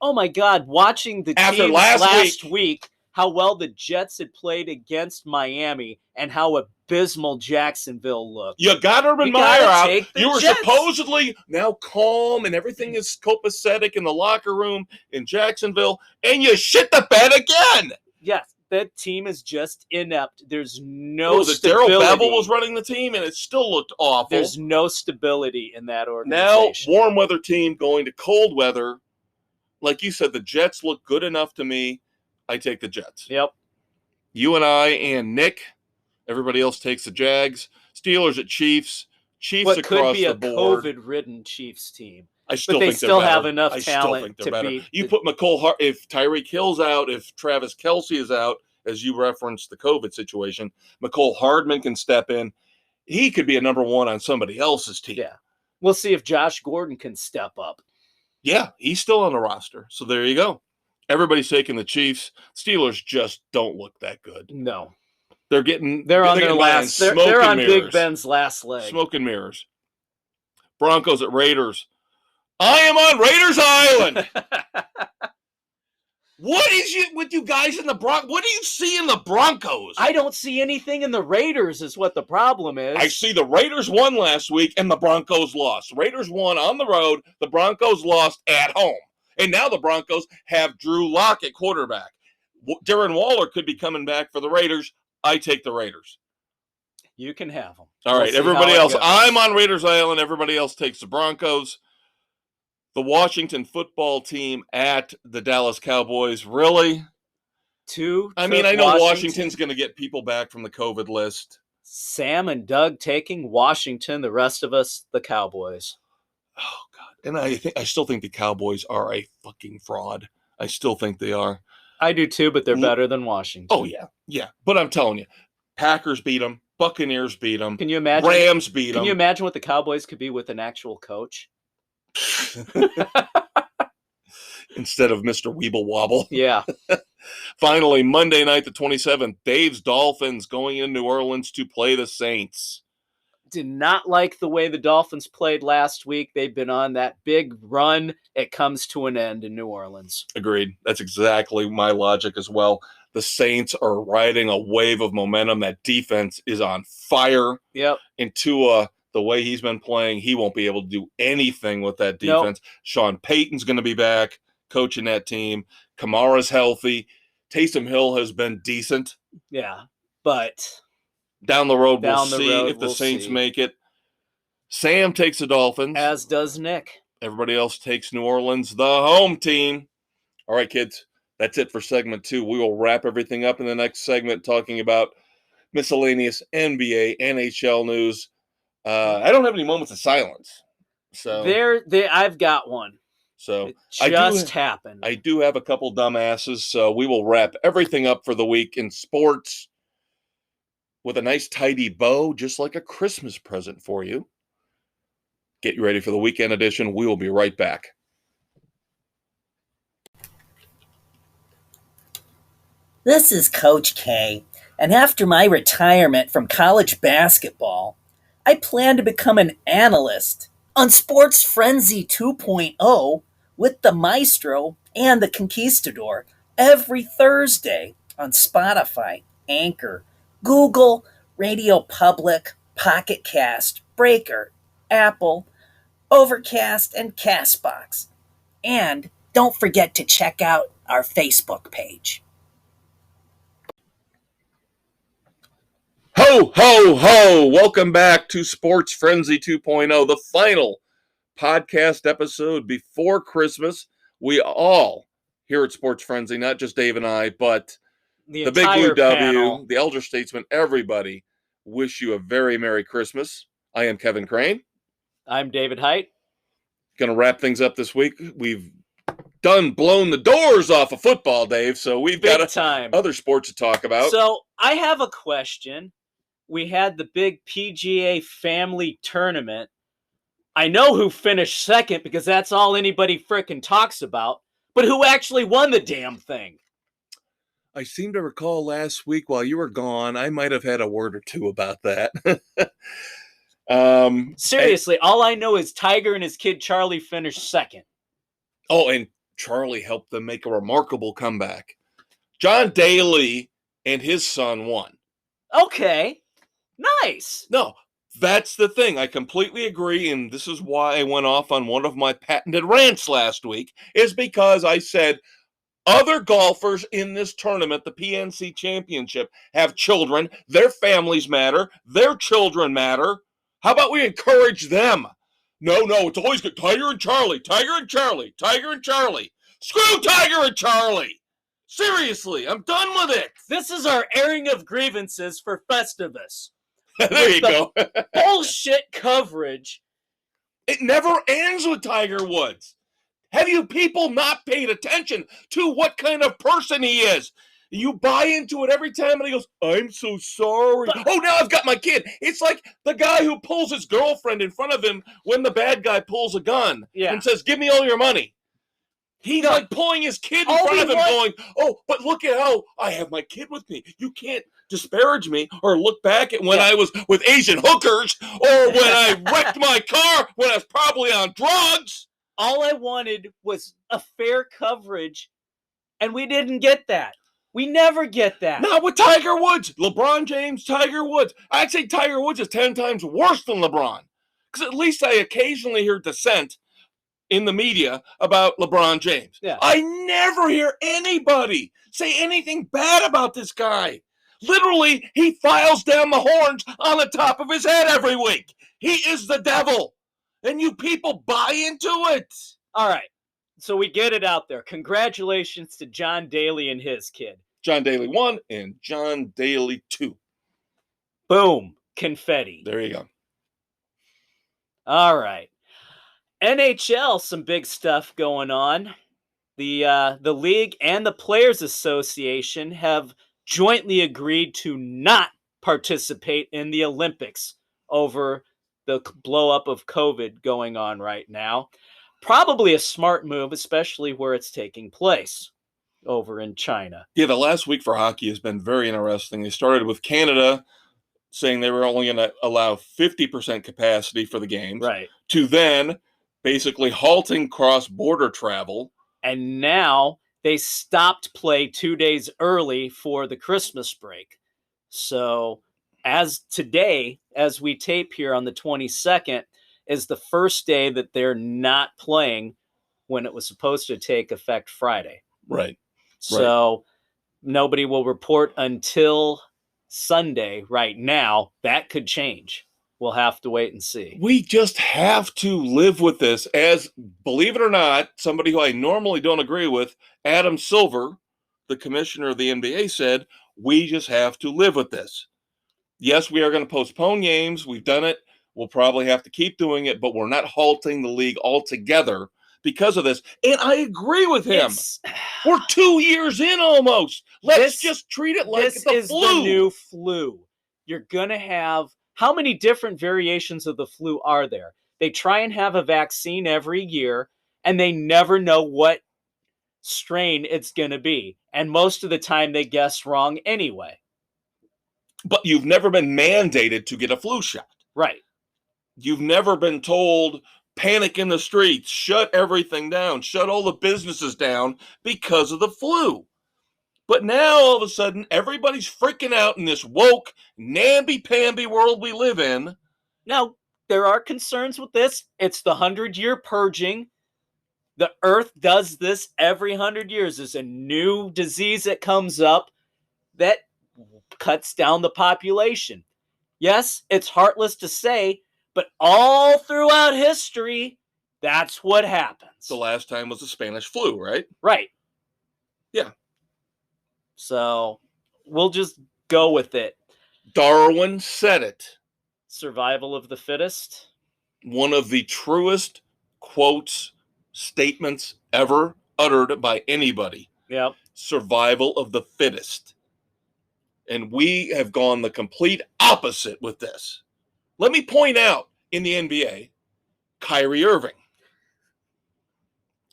Oh, my God. Watching the team last week, how well the Jets had played against Miami and how abysmal Jacksonville looked. You got Urban Meyer out. You were supposedly now calm and everything is copacetic in the locker room in Jacksonville, and you shit the bed again. Yes, that team is just inept. There's no stability. Daryl Bevell was running the team, and it still looked awful. There's no stability in that organization. Now, warm weather team going to cold weather. Like you said, the Jets look good enough to me. I take the Jets. Yep. You and I and Nick. Everybody else takes the Jags. Steelers at Chiefs. Chiefs what across could be the a board. COVID-ridden Chiefs team. I still but they think still they're have better. enough talent to beat. You put McCole Hart, if Tyreek Hill's out, if Travis Kelce is out, as you referenced the COVID situation, McCole Hardman can step in. He could be a number 1 on somebody else's team. Yeah. We'll see if Josh Gordon can step up. Yeah, he's still on the roster. So there you go. Everybody's taking the Chiefs. Steelers just don't look that good. No. They're on their last. They're on Big Ben's last leg. Smoke and mirrors. Broncos at Raiders. I am on Raiders Island. What is it with you guys in the Broncos? What do you see in the Broncos? I don't see anything in the Raiders is what the problem is. I see the Raiders won last week and the Broncos lost. Raiders won on the road. The Broncos lost at home. And now the Broncos have Drew Lock at quarterback. Darren Waller could be coming back for the Raiders. I take the Raiders. You can have them. All right, everybody else. I'm on Raiders Island. Everybody else takes the Broncos. The Washington football team at the Dallas Cowboys. Really? I know Washington's going to get people back from the COVID list. Sam and Doug taking Washington. The rest of us, the Cowboys. Oh, God. And I still think the Cowboys are a fucking fraud. I still think they are. I do too, but they're better than Washington. Oh, yeah. Yeah. But I'm telling you, Packers beat them. Buccaneers beat them. Can you imagine? Rams beat them. Can you imagine what the Cowboys could be with an actual coach? Instead of Mr. Weeble Wobble. Yeah. Finally, Monday night, the 27th, Dave's Dolphins going in New Orleans to play the Saints. Did not like the way the Dolphins played last week. They've been on that big run. It comes to an end in New Orleans. Agreed. That's exactly my logic as well. The Saints are riding a wave of momentum. That defense is on fire. Yep. And Tua, the way he's been playing, he won't be able to do anything with that defense. Nope. Sean Payton's going to be back coaching that team. Kamara's healthy. Taysom Hill has been decent. Yeah, but down the road, we'll see if the Saints make it. Sam takes the Dolphins. As does Nick. Everybody else takes New Orleans, the home team. All right, kids, that's it for segment 2. We will wrap everything up in the next segment talking about miscellaneous NBA, NHL news. I don't have any moments of silence. So I've got one. So it just happened. I do have a couple dumbasses, so we will wrap everything up for the week in sports with a nice tidy bow, just like a Christmas present for you. Get you ready for the weekend edition. We will be right back. This is Coach K, and after my retirement from college basketball, I plan to become an analyst on Sports Frenzy 2.0 with the Maestro and the Conquistador every Thursday on Spotify, Anchor, Google, Radio Public, Pocket Cast, Breaker, Apple, Overcast, and Castbox. And don't forget to check out our Facebook page. Ho, ho, ho! Welcome back to Sports Frenzy 2.0, the final podcast episode before Christmas. We all here at Sports Frenzy, not just Dave and I, but the Big Blue W, the Elder Statesman, everybody, wish you a very Merry Christmas. I am Kevin Crane. I'm David Height. Going to wrap things up this week. We've blown the doors off of football, Dave, so we've got other sports to talk about. So I have a question. We had the big PGA family tournament. I know who finished second because that's all anybody frickin' talks about, but who actually won the damn thing? I seem to recall last week while you were gone, I might have had a word or two about that. Seriously, all I know is Tiger and his kid Charlie finished second. Oh, and Charlie helped them make a remarkable comeback. John Daly and his son won. Okay, nice. No, that's the thing. I completely agree, and this is why I went off on one of my patented rants last week, is because I said other golfers in this tournament, the PNC Championship, have children. Their families matter. Their children matter. How about we encourage them? No, it's always good. Tiger and Charlie, Tiger and Charlie, Tiger and Charlie. Screw Tiger and Charlie. Seriously, I'm done with it. This is our airing of grievances for Festivus. There you go. Bullshit coverage. It never ends with Tiger Woods. Have you people not paid attention to what kind of person he is? You buy into it every time, and he goes, I'm so sorry. Oh, now I've got my kid. It's like the guy who pulls his girlfriend in front of him when the bad guy pulls a gun and says, give me all your money. He's like pulling his kid in front of him going, oh, but look at how I have my kid with me. You can't disparage me or look back at when I was with Asian hookers or when I wrecked my car when I was probably on drugs. All I wanted was a fair coverage, and we didn't get that. We never get that. Not with Tiger Woods. LeBron James, Tiger Woods. I'd say Tiger Woods is 10 times worse than LeBron. Because at least I occasionally hear dissent in the media about LeBron James. Yeah. I never hear anybody say anything bad about this guy. Literally, he files down the horns on the top of his head every week. He is the devil. And you people buy into it. All right. So we get it out there. Congratulations to John Daly and his kid. John Daly 1 and John Daly 2. Boom. Confetti. There you go. All right. NHL, some big stuff going on. The league and the Players Association have jointly agreed to not participate in the Olympics over the blow up of COVID going on right now. Probably a smart move, especially where it's taking place over in China. Yeah, the last week for hockey has been very interesting. They started with Canada saying they were only going to allow 50% capacity for the games. Right. To then basically halting cross-border travel. And now they stopped play 2 days early for the Christmas break. So as today, as we tape here on the 22nd, is the first day that they're not playing when it was supposed to take effect Friday. Right. So nobody will report until Sunday right now. That could change. We'll have to wait and see. We just have to live with this. As, believe it or not, somebody who I normally don't agree with, Adam Silver, the commissioner of the NBA, said, we just have to live with this. Yes, we are going to postpone games. We've done it. We'll probably have to keep doing it, but we're not halting the league altogether because of this. And I agree with him. We're 2 years in almost. Let's just treat it like this the is flu. the new flu. You're going to have, how many different variations of the flu are there? They try and have a vaccine every year, and they never know what strain it's going to be. And most of the time, they guess wrong anyway. But you've never been mandated to get a flu shot. Right. You've never been told, panic in the streets, shut everything down, shut all the businesses down because of the flu. But now, all of a sudden, everybody's freaking out in this woke, namby-pamby world we live in. Now, there are concerns with this. It's the 100-year purging. The earth does this every 100 years. There's a new disease that comes up that cuts down the population. Yes, it's heartless to say, but all throughout history, that's what happens. The last time was the Spanish flu, right? Right. Yeah. So we'll just go with it. Darwin said it. Survival of the fittest. One of the truest quotes, statements ever uttered by anybody. Yep. Survival of the fittest. And we have gone the complete opposite with this. Let me point out in the NBA, Kyrie Irving.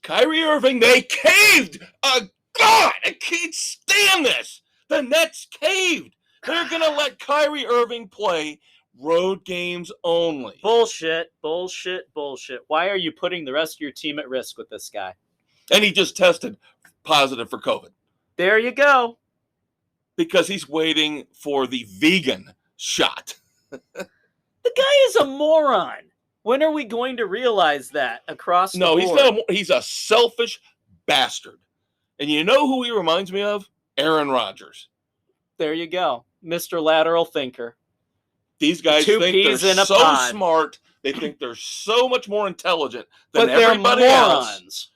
Kyrie Irving, they caved. God, I can't stand this. The Nets caved. They're going to let Kyrie Irving play road games only. Bullshit, bullshit, bullshit. Why are you putting the rest of your team at risk with this guy? And he just tested positive for COVID. There you go. Because he's waiting for the vegan shot. The guy is a moron. When are we going to realize that across the board? No, he's not. He's a selfish bastard. And you know who he reminds me of? Aaron Rodgers. There you go. Mr. Lateral Thinker. These guys think they're so pond. smart. They think they're so much more intelligent than everybody else.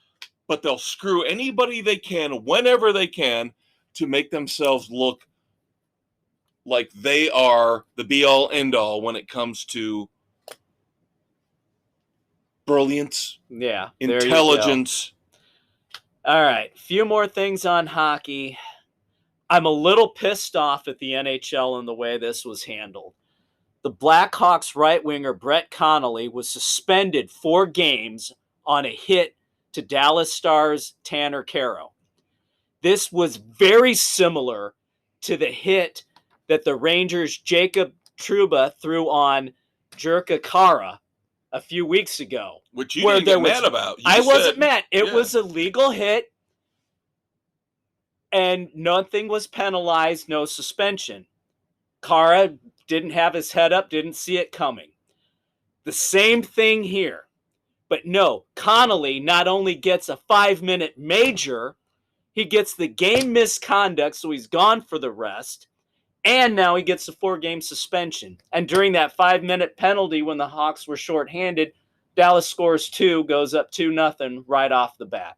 But they'll screw anybody they can, whenever they can, to make themselves look like they are the be-all, end-all when it comes to brilliance, intelligence. All right, few more things on hockey. I'm a little pissed off at the NHL and the way this was handled. The Blackhawks right winger Brett Connolly was suspended 4 games on a hit to Dallas Stars Tanner Caro. This was very similar to the hit that the Rangers' Jacob Trouba threw on Jurka Kara a few weeks ago. Which you didn't get mad about. I wasn't mad. It was a legal hit, and nothing was penalized, no suspension. Kara didn't have his head up, didn't see it coming. The same thing here. But no, Connolly not only gets a 5-minute major, he gets the game misconduct, so he's gone for the rest. And now he gets a 4-game suspension. And during that 5-minute penalty when the Hawks were shorthanded, Dallas scores 2, goes up 2-0 right off the bat.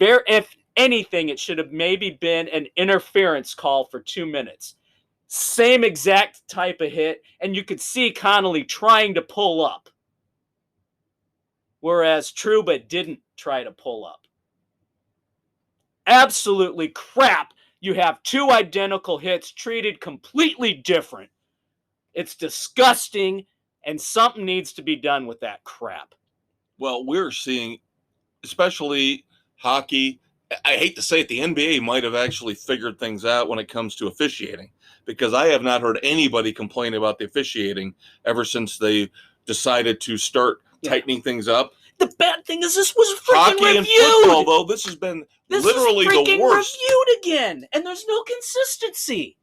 If anything, it should have maybe been an interference call for 2 minutes. Same exact type of hit, and you could see Connolly trying to pull up. Whereas Trouba didn't try to pull up. Absolutely crap. You have 2 identical hits treated completely different. It's disgusting, and something needs to be done with that crap. Well, we're seeing, especially hockey, I hate to say it, the NBA might have actually figured things out when it comes to officiating, because I have not heard anybody complain about the officiating ever since they decided to start tightening things up. The bad thing is this was freaking hockey reviewed. And football, though, this has been literally the worst. Reviewed again, and there's no consistency.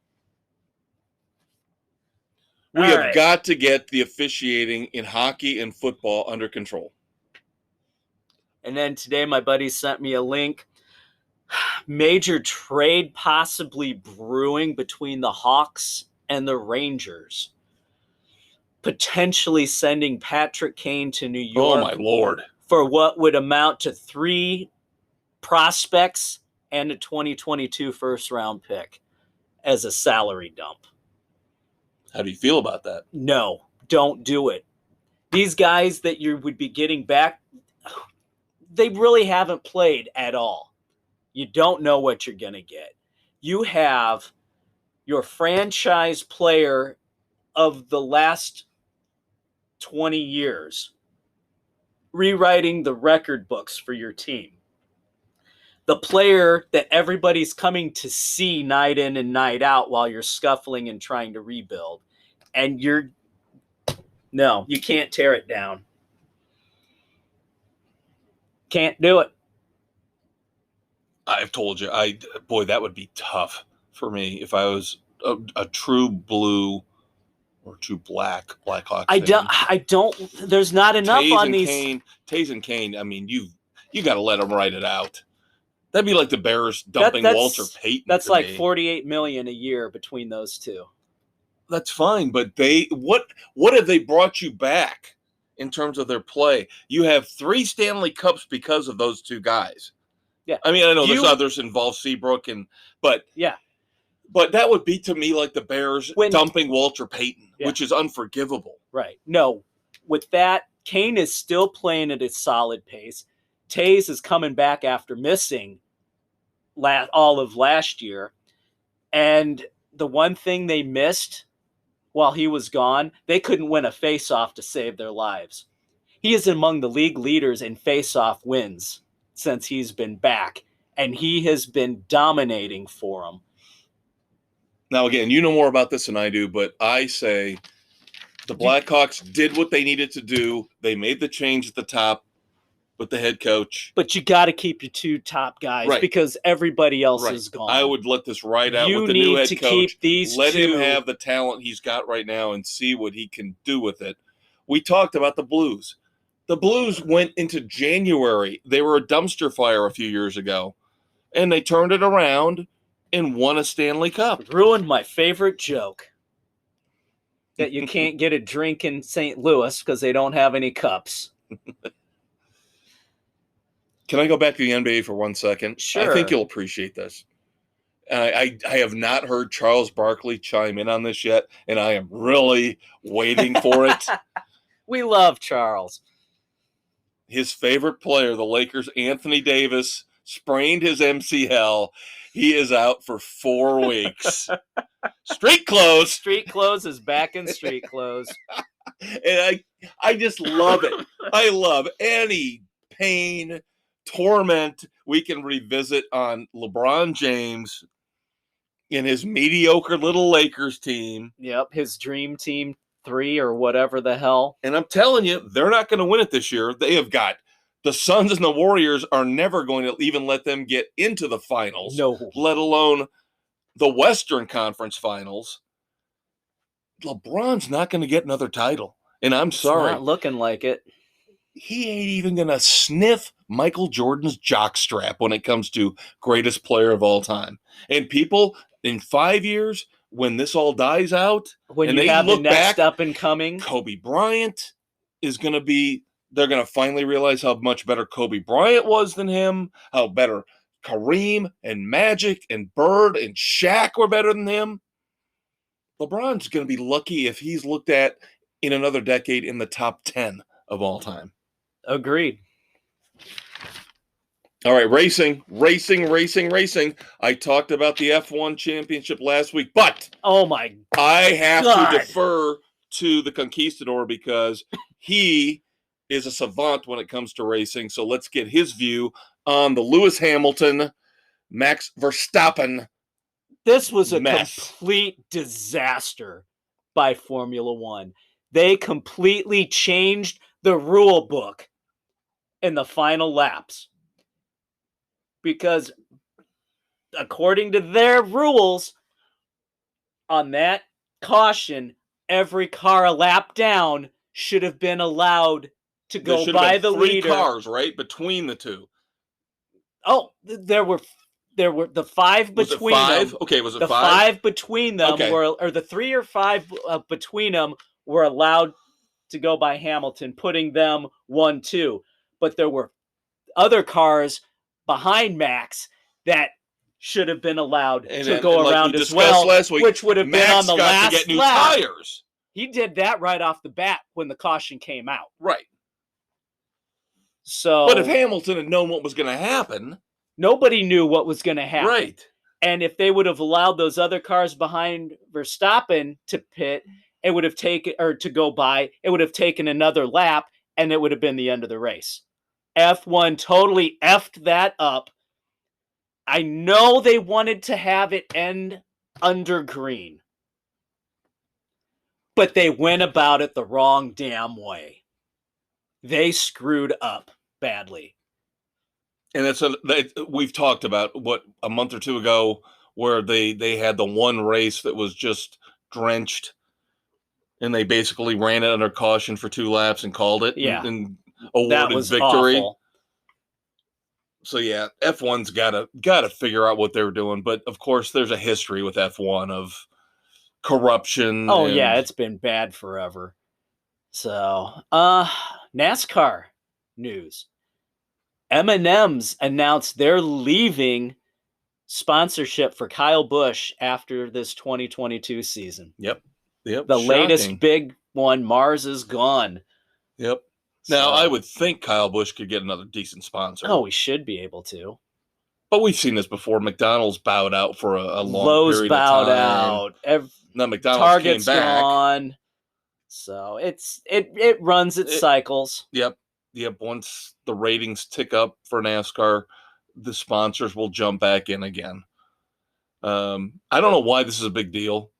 We have got to get the officiating in hockey and football under control. And then today, my buddy sent me a link. Major trade possibly brewing between the Hawks and the Rangers. Potentially sending Patrick Kane to New York. Oh, my Lord. For what would amount to 3 prospects and a 2022 first-round pick as a salary dump. How do you feel about that? No, don't do it. These guys that you would be getting back, they really haven't played at all. You don't know what you're going to get. You have your franchise player of the last 20 years rewriting the record books for your team. The player that everybody's coming to see night in and night out while you're scuffling and trying to rebuild. And no, you can't tear it down. Can't do it. I've told you, boy, that would be tough for me if I was a true blue or true black Hawk fan. I don't. There's not enough on these. Taze and Kane. I mean, you got to let them write it out. That'd be like the Bears dumping Walter Payton. That's like $48 million a year between those two. That's fine, but what have they brought you back in terms of their play? You have 3 Stanley Cups because of those 2 guys. Yeah, I mean, I know there's others involved, Seabrook, but that would be to me like the Bears dumping Walter Payton, which is unforgivable. Right. No, with that, Kane is still playing at a solid pace. Taze is coming back after missing all of last year. And the one thing they missed while he was gone, they couldn't win a face-off to save their lives. He is among the league leaders in face-off wins since he's been back, and he has been dominating for them. Now, again, you know more about this than I do, but I say the Blackhawks did what they needed to do. They made the change at the top with the head coach. But you got to keep your 2 top guys because everybody else is gone. I would let this ride out with the new head coach. Let him have the talent he's got right now and see what he can do with it. We talked about the Blues. The Blues went into January. They were a dumpster fire a few years ago, and they turned it around and won a Stanley Cup. Ruined my favorite joke that you can't get a drink in St. Louis because they don't have any cups. Can I go back to the NBA for 1 second? Sure. I think you'll appreciate this. I have not heard Charles Barkley chime in on this yet, and I am really waiting for it. We love Charles. His favorite player, the Lakers, Anthony Davis, sprained his MCL. He is out for 4 weeks. Street clothes. Street clothes is back in street clothes. And I just love it. I love any pain, torment we can revisit on LeBron James and his mediocre little Lakers team. Yep, his dream team 3 or whatever the hell. And I'm telling you, they're not going to win it this year. They have got the Suns and the Warriors are never going to even let them get into the finals, let alone the Western Conference Finals. LeBron's not going to get another title. And I'm sorry. It's not looking like it. He ain't even going to sniff Michael Jordan's jockstrap when it comes to greatest player of all time. And people, in 5 years, when this all dies out, when and you they have look the next back, up and coming, Kobe Bryant is going to be, they're going to finally realize how much better Kobe Bryant was than him, how better Kareem and Magic and Bird and Shaq were better than him. LeBron's going to be lucky if he's looked at in another decade in the top 10 of all time. Agreed. All right, racing. I talked about the F1 championship last week, but oh my I have to defer to the Conquistador because he is a savant when it comes to racing. So let's get his view on the Lewis Hamilton, Max Verstappen. This was a complete disaster by Formula One. They completely changed the rule book in the final laps. Because according to their rules, on that caution, every car a lap down should have been allowed to go by the leader. 3 cars, right, between the two. Oh, there were the 5 between them. Okay, was it the 5 between them or the 3 or 5 between them were allowed to go by Hamilton, putting them 1-2. But there were other cars behind Max that should have been allowed And to then, go like around we as discussed well, last week, which would have been on Max the got last to get new lap. tires. He did that right off the bat when the caution came out. Right. So, But if Hamilton had known what was going to happen, nobody knew what was going to happen. right? And if they would have allowed those other cars behind Verstappen to pit, it would have taken, or to go by, it would have taken another lap, and it would have been the end of the race. F1 totally effed that up. I know they wanted to have it end under green, but they went about it the wrong damn way. They screwed up badly. And we've talked about a month or two ago where they had the one race that was just drenched, and they basically ran it under caution for 2 laps and called it, and awarded victory. Awful. So yeah, F1's gotta figure out what they were doing. But of course, there's a history with F1 of corruption. Oh yeah, it's been bad forever. So, NASCAR news. M&M's announced they're leaving sponsorship for Kyle Busch after this 2022 season. Yep. The shocking. Latest big one, Mars is gone. Yep. Now, I would think Kyle Busch could get another decent sponsor. Oh, we should be able to. But we've seen this before. McDonald's bowed out for a long Lowe's period bowed of time. out. Now McDonald's Target's came back. gone. So it runs its cycles. Yep. Once the ratings tick up for NASCAR, the sponsors will jump back in again. I don't know why this is a big deal,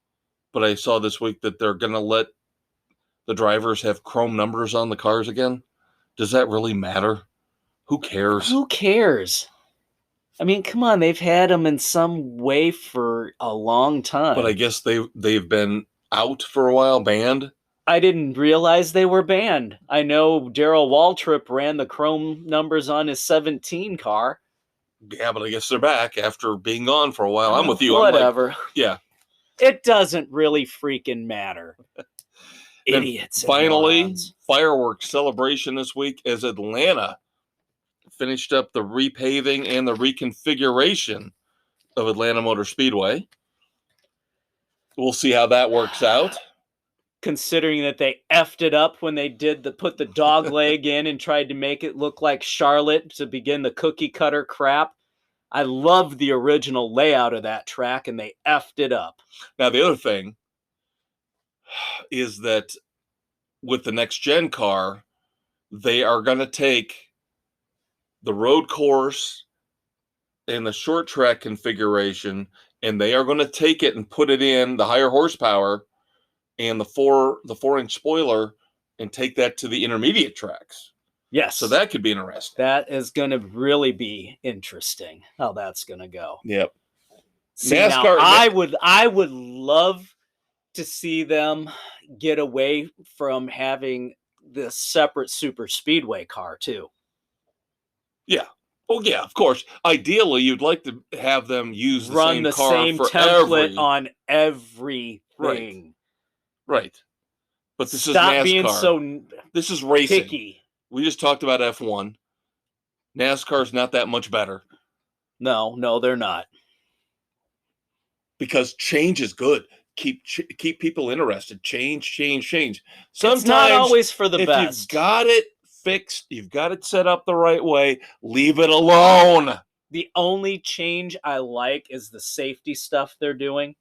but I saw this week that they're going to let the drivers have chrome numbers on the cars again. Does that really matter? Who cares? Who cares? I mean, come on, they've had them in some way for a long time. But I guess they've been out for a while, banned. I didn't realize they were banned. I know Darrell Waltrip ran the chrome numbers on his 17 car. Yeah, but I guess they're back after being gone for a while. I'm with you. Whatever. I'm like, yeah. It doesn't really freaking matter. Idiots. Finally, fireworks celebration this week as Atlanta finished up the repaving and the reconfiguration of Atlanta Motor Speedway. We'll see how that works out. Considering that they effed it up when they put the dog leg in and tried to make it look like Charlotte to begin the cookie cutter crap. I love the original layout of that track, and they effed it up. Now, the other thing is that with the next gen car, they are going to take the road course and the short track configuration, and they are going to take it and put it in the higher horsepower and the 4-inch spoiler and take that to the intermediate tracks. Yes. So that could be interesting. That is going to really be interesting how that's going to go. Yep. See, NASCAR. Now, I would love to see them get away from having the separate super speedway car too. Yeah. Oh yeah, of course. Ideally, you'd like to have them use the run same the car same for template on everything. Right. But this Stop is NASCAR. Being so this is racing. picky. We just talked about F1. NASCAR's not that much better. No, they're not. Because change is good. Keep people interested. Change. Sometimes it's not always for the best. If you've got it fixed, you've got it set up the right way, leave it alone. The only change I like is the safety stuff they're doing.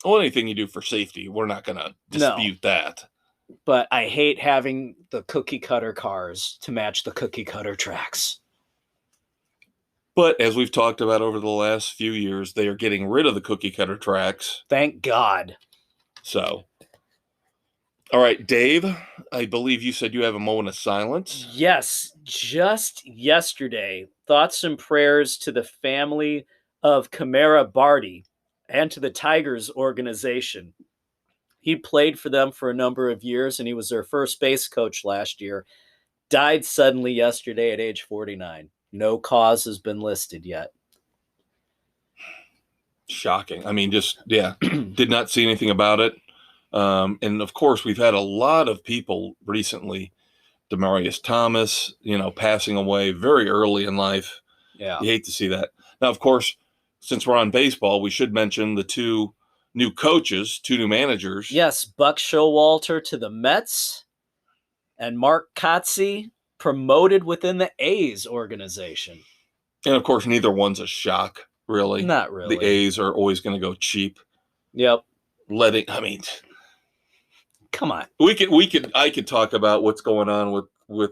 Well, anything you do for safety, we're not going to dispute that. But I hate having the cookie cutter cars to match the cookie cutter tracks. But as we've talked about over the last few years, they are getting rid of the cookie cutter tracks. Thank God. So, all right, Dave, I believe you said you have a moment of silence. Yes, just yesterday, thoughts and prayers to the family of Kamara Barty and to the Tigers organization. He played for them for a number of years, and he was their first base coach last year. Died suddenly yesterday at age 49. No cause has been listed yet. Shocking. I mean, did not see anything about it. And of course, we've had a lot of people recently. Demaryius Thomas, passing away very early in life. Yeah. You hate to see that. Now, of course, since we're on baseball, we should mention the two new coaches, two new managers. Yes, Buck Showalter to the Mets and Mark Kotze promoted within the A's organization. And, of course, neither one's a shock, really. Not really. The A's are always going to go cheap. Yep. Come on. I could talk about what's going on with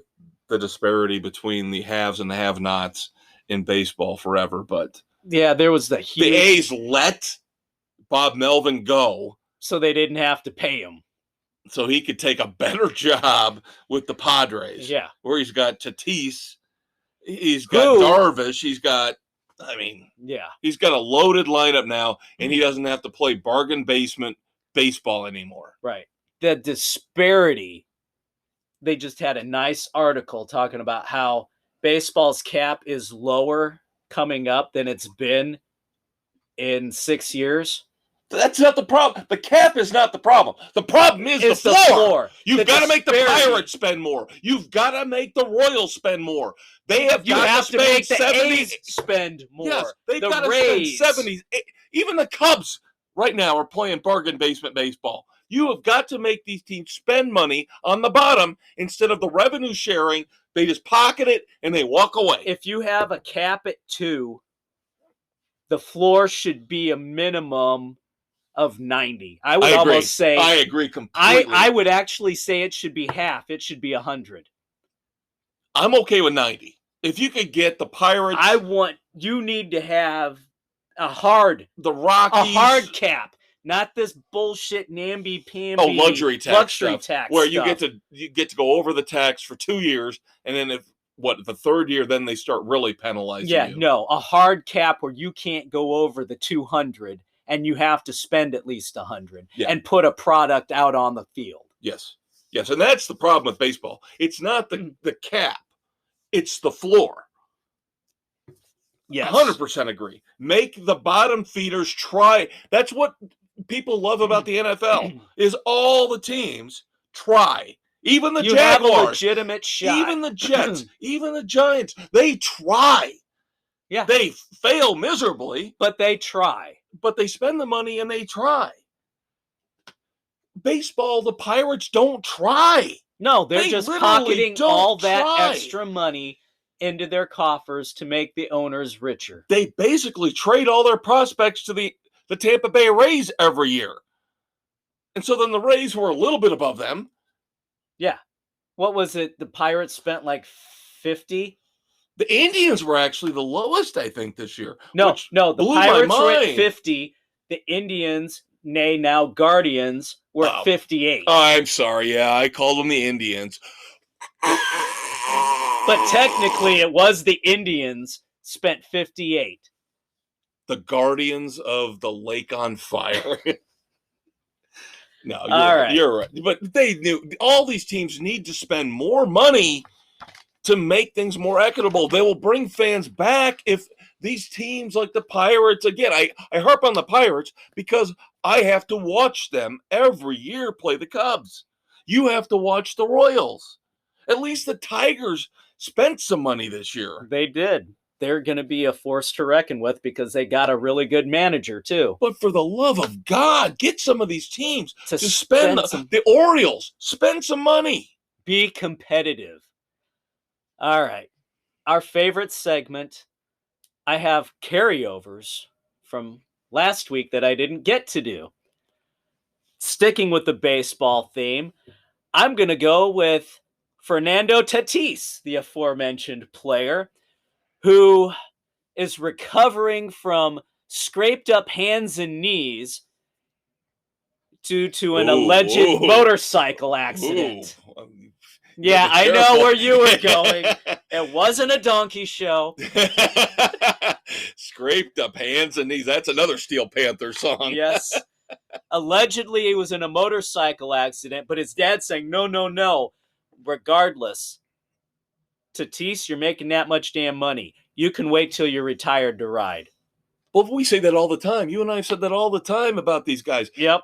the disparity between the haves and the have-nots in baseball forever, but yeah, there was the A's let Bob Melvin go so they didn't have to pay him, so he could take a better job with the Padres. Yeah, where he's got Tatis, he's got Darvish, he's got a loaded lineup now, and he doesn't have to play bargain basement baseball anymore. Right. The disparity. They just had a nice article talking about how baseball's cap is lower coming up than it's been in 6 years. That's not the problem. The cap is not the problem. The problem is the floor. You've got to make the Pirates spend more. You've got to make the Royals spend more. They have got to spend make the 70s. A's spend more. Yes, they've got to spend 70s. Even the Cubs right now are playing bargain basement baseball. You have got to make these teams spend money on the bottom instead of the revenue sharing. They just pocket it and they walk away. If you have a cap at 2, the floor should be a minimum of 90. I would almost say. I agree completely. I would actually say it should be half. It should be 100. I'm okay with 90. If you could get the Pirates. You need to have the Rockies. A hard cap. Not this bullshit namby-pamby luxury tax where you get to go over the tax for 2 years, and then the third year, then they start really penalizing you. Yeah, no, a hard cap where you can't go over the 200 and you have to spend at least 100 and put a product out on the field. Yes, and that's the problem with baseball. It's not the cap, it's the floor. Yes, 100% agree. Make the bottom feeders try. That's what people love about the NFL is all the teams try. Even the Jaguars have a legitimate shot. Even the Jets, even the Giants, they try. Yeah. They fail miserably, but they try. But they spend the money and they try. Baseball, the Pirates don't try. No, they're just pocketing all that extra money into their coffers to make the owners richer. They basically trade all their prospects to the Tampa Bay Rays every year. And so then the Rays were a little bit above them. Yeah. What was it? The Pirates spent like 50? The Indians were actually the lowest, I think, this year. No, the Pirates were at 50. The Indians, now Guardians, were at 58. Oh, I'm sorry. Yeah, I called them the Indians. But technically, it was the Indians spent 58. The Guardians of the Lake on Fire. No, you're right. But they knew all these teams need to spend more money to make things more equitable. They will bring fans back if these teams like the Pirates, again, I harp on the Pirates because I have to watch them every year play the Cubs. You have to watch the Royals. At least the Tigers spent some money this year. They did. They're going to be a force to reckon with because they got a really good manager, too. But for the love of God, get some of these teams to spend the Orioles, spend some money. Be competitive. All right. Our favorite segment, I have carryovers from last week that I didn't get to do. Sticking with the baseball theme, I'm going to go with Fernando Tatis, the aforementioned player, who is recovering from scraped up hands and knees due to an alleged motorcycle accident. Yeah, I know where you were going. It wasn't a donkey show. Scraped up hands and knees. That's another Steel Panther song. Yes. Allegedly, he was in a motorcycle accident, but his dad's saying, no. Regardless, Tatis, you're making that much damn money. You can wait till you're retired to ride. Well, we say that all the time. You and I have said that all the time about these guys. Yep.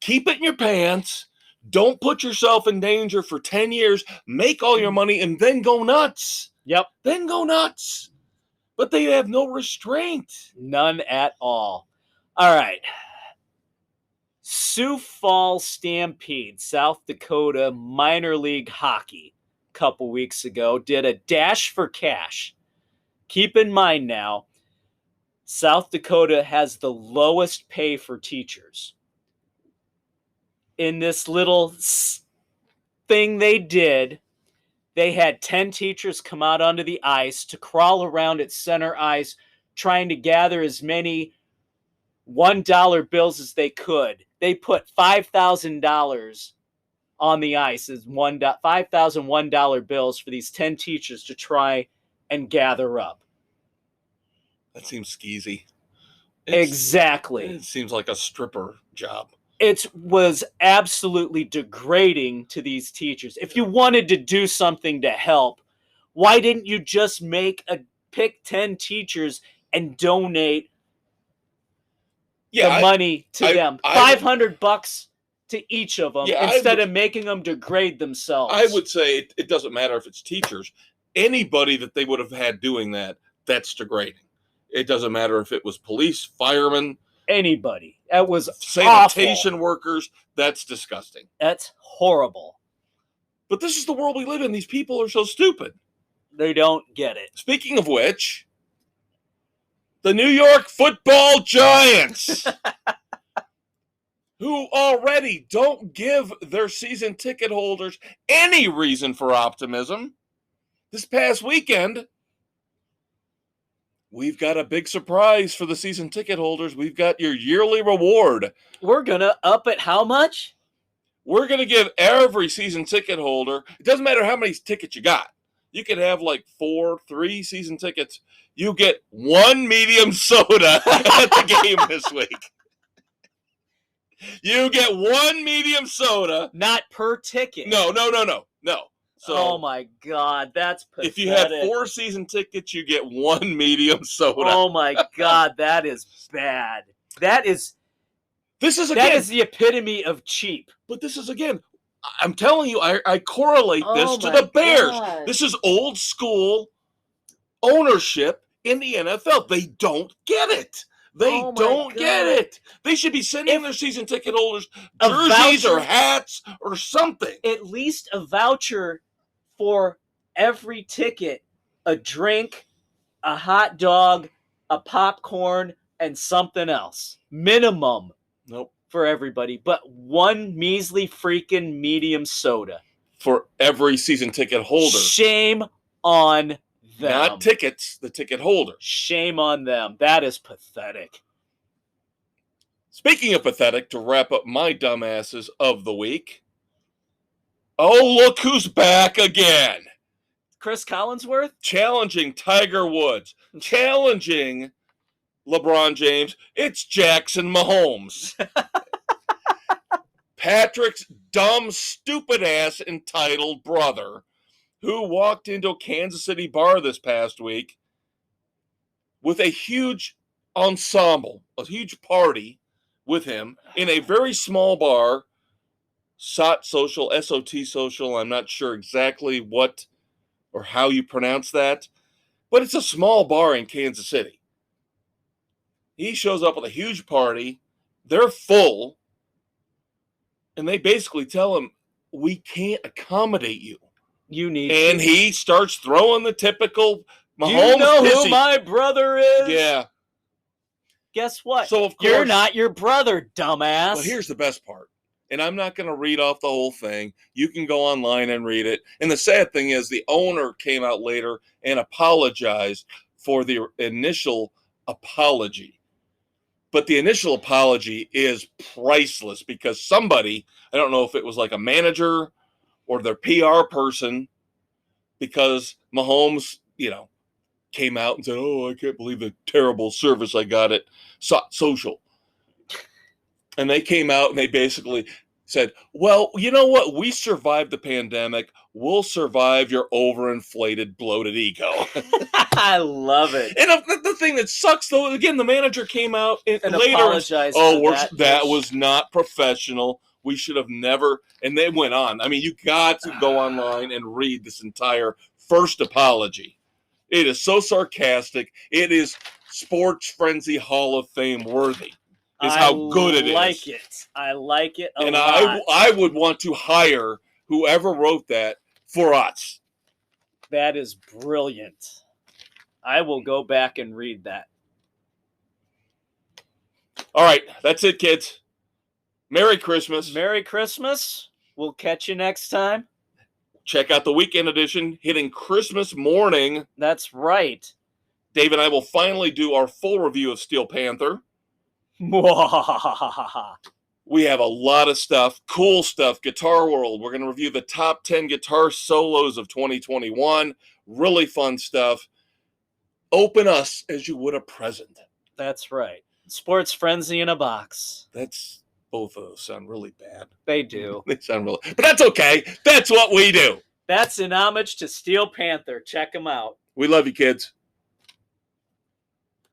Keep it in your pants. Don't put yourself in danger for 10 years. Make all your money and then go nuts. Yep. Then go nuts. But they have no restraint. None at all. All right. Sioux Falls Stampede, South Dakota minor league hockey, a couple weeks ago, did a dash for cash. Keep in mind now, South Dakota has the lowest pay for teachers. In this little thing they did, they had 10 teachers come out onto the ice to crawl around at center ice, trying to gather as many $1 bills as they could. They put $5,000 on the ice as $5,000 $1 bills for these 10 teachers to try and gather up. That seems skeezy. Exactly. It seems like a stripper job. It was absolutely degrading to these teachers. If you wanted to do something to help, why didn't you just pick 10 teachers and donate the money to them? $500 to each of them instead of making them degrade themselves. I would say it doesn't matter if it's teachers. Anybody that they would have had doing that, that's degrading. It doesn't matter if it was police, firemen, anybody. That was sanitation awful. Workers. That's disgusting. That's horrible. But this is the world we live in. These people are so stupid. They don't get it. Speaking of which, the New York Football Giants, who already don't give their season ticket holders any reason for optimism, this past weekend, we've got a big surprise for the season ticket holders. We've got your yearly reward. We're going to up it how much? We're going to give every season ticket holder, it doesn't matter how many tickets you got. You could have like 3 season tickets. You get 1 medium soda at the game this week. You get 1 medium soda. Not per ticket. No. So, oh my God, that's pathetic. If you have 4 season tickets, you get 1 medium soda. Oh my God, that is bad. That is the epitome of cheap. But this is, again, I'm telling you, I correlate this to the Bears. God. This is old school ownership in the NFL. They don't get it. They don't get it. They should be sending their season ticket holders jerseys or hats or something. At least a voucher for every ticket, a drink, a hot dog, a popcorn, and something else. Minimum. Nope. For everybody, but 1 measly freaking medium soda. For every season ticket holder. Shame on them. Not tickets, the ticket holder. Shame on them. That is pathetic. Speaking of pathetic, to wrap up my dumbasses of the week. Oh, look who's back again. Chris Collinsworth? Challenging Tiger Woods. Challenging LeBron James. It's Jackson Mahomes. Patrick's dumb, stupid ass entitled brother, who walked into a Kansas City bar this past week with a huge ensemble, a huge party with him in a very small bar, SOT Social, SOT Social. I'm not sure exactly what or how you pronounce that, but it's a small bar in Kansas City. He shows up with a huge party. They're full. And they basically tell him, we can't accommodate you. And he starts throwing the typical Mahomes. You know who my brother is? Yeah. Guess what? So of course, you're not your brother, dumbass. Well, here's the best part. And I'm not going to read off the whole thing. You can go online and read it. And the sad thing is the owner came out later and apologized for the initial apology. But the initial apology is priceless because somebody, I don't know if it was like a manager or their PR person, because Mahomes, came out and said, oh, I can't believe the terrible service I got at Social. And they came out and they basically said, well, you know what? We survived the pandemic. We'll survive your overinflated, bloated ego. I love it. And the thing that sucks, though, again, the manager came out and later apologized. That was not professional. We should have never. And they went on. I mean, you got to go online and read this entire first apology. It is so sarcastic. It is Sports Frenzy Hall of Fame worthy. Is how good it is. I like it a and lot. I would want to hire whoever wrote that for us. That is brilliant. I will go back and read that. All right, that's it, kids. Merry Christmas. Merry Christmas. We'll catch you next time. Check out the weekend edition hitting Christmas morning. That's right. Dave and I will finally do our full review of Steel Panther. We have a lot of stuff, cool stuff, Guitar World. We're going to review the top 10 guitar solos of 2021. Really fun stuff. Open us as you would a present. That's right. Sports Frenzy in a box. That's both of those sound really bad. They do. They sound really, but that's okay. That's what we do. That's in homage to Steel Panther. Check them out. We love you, kids.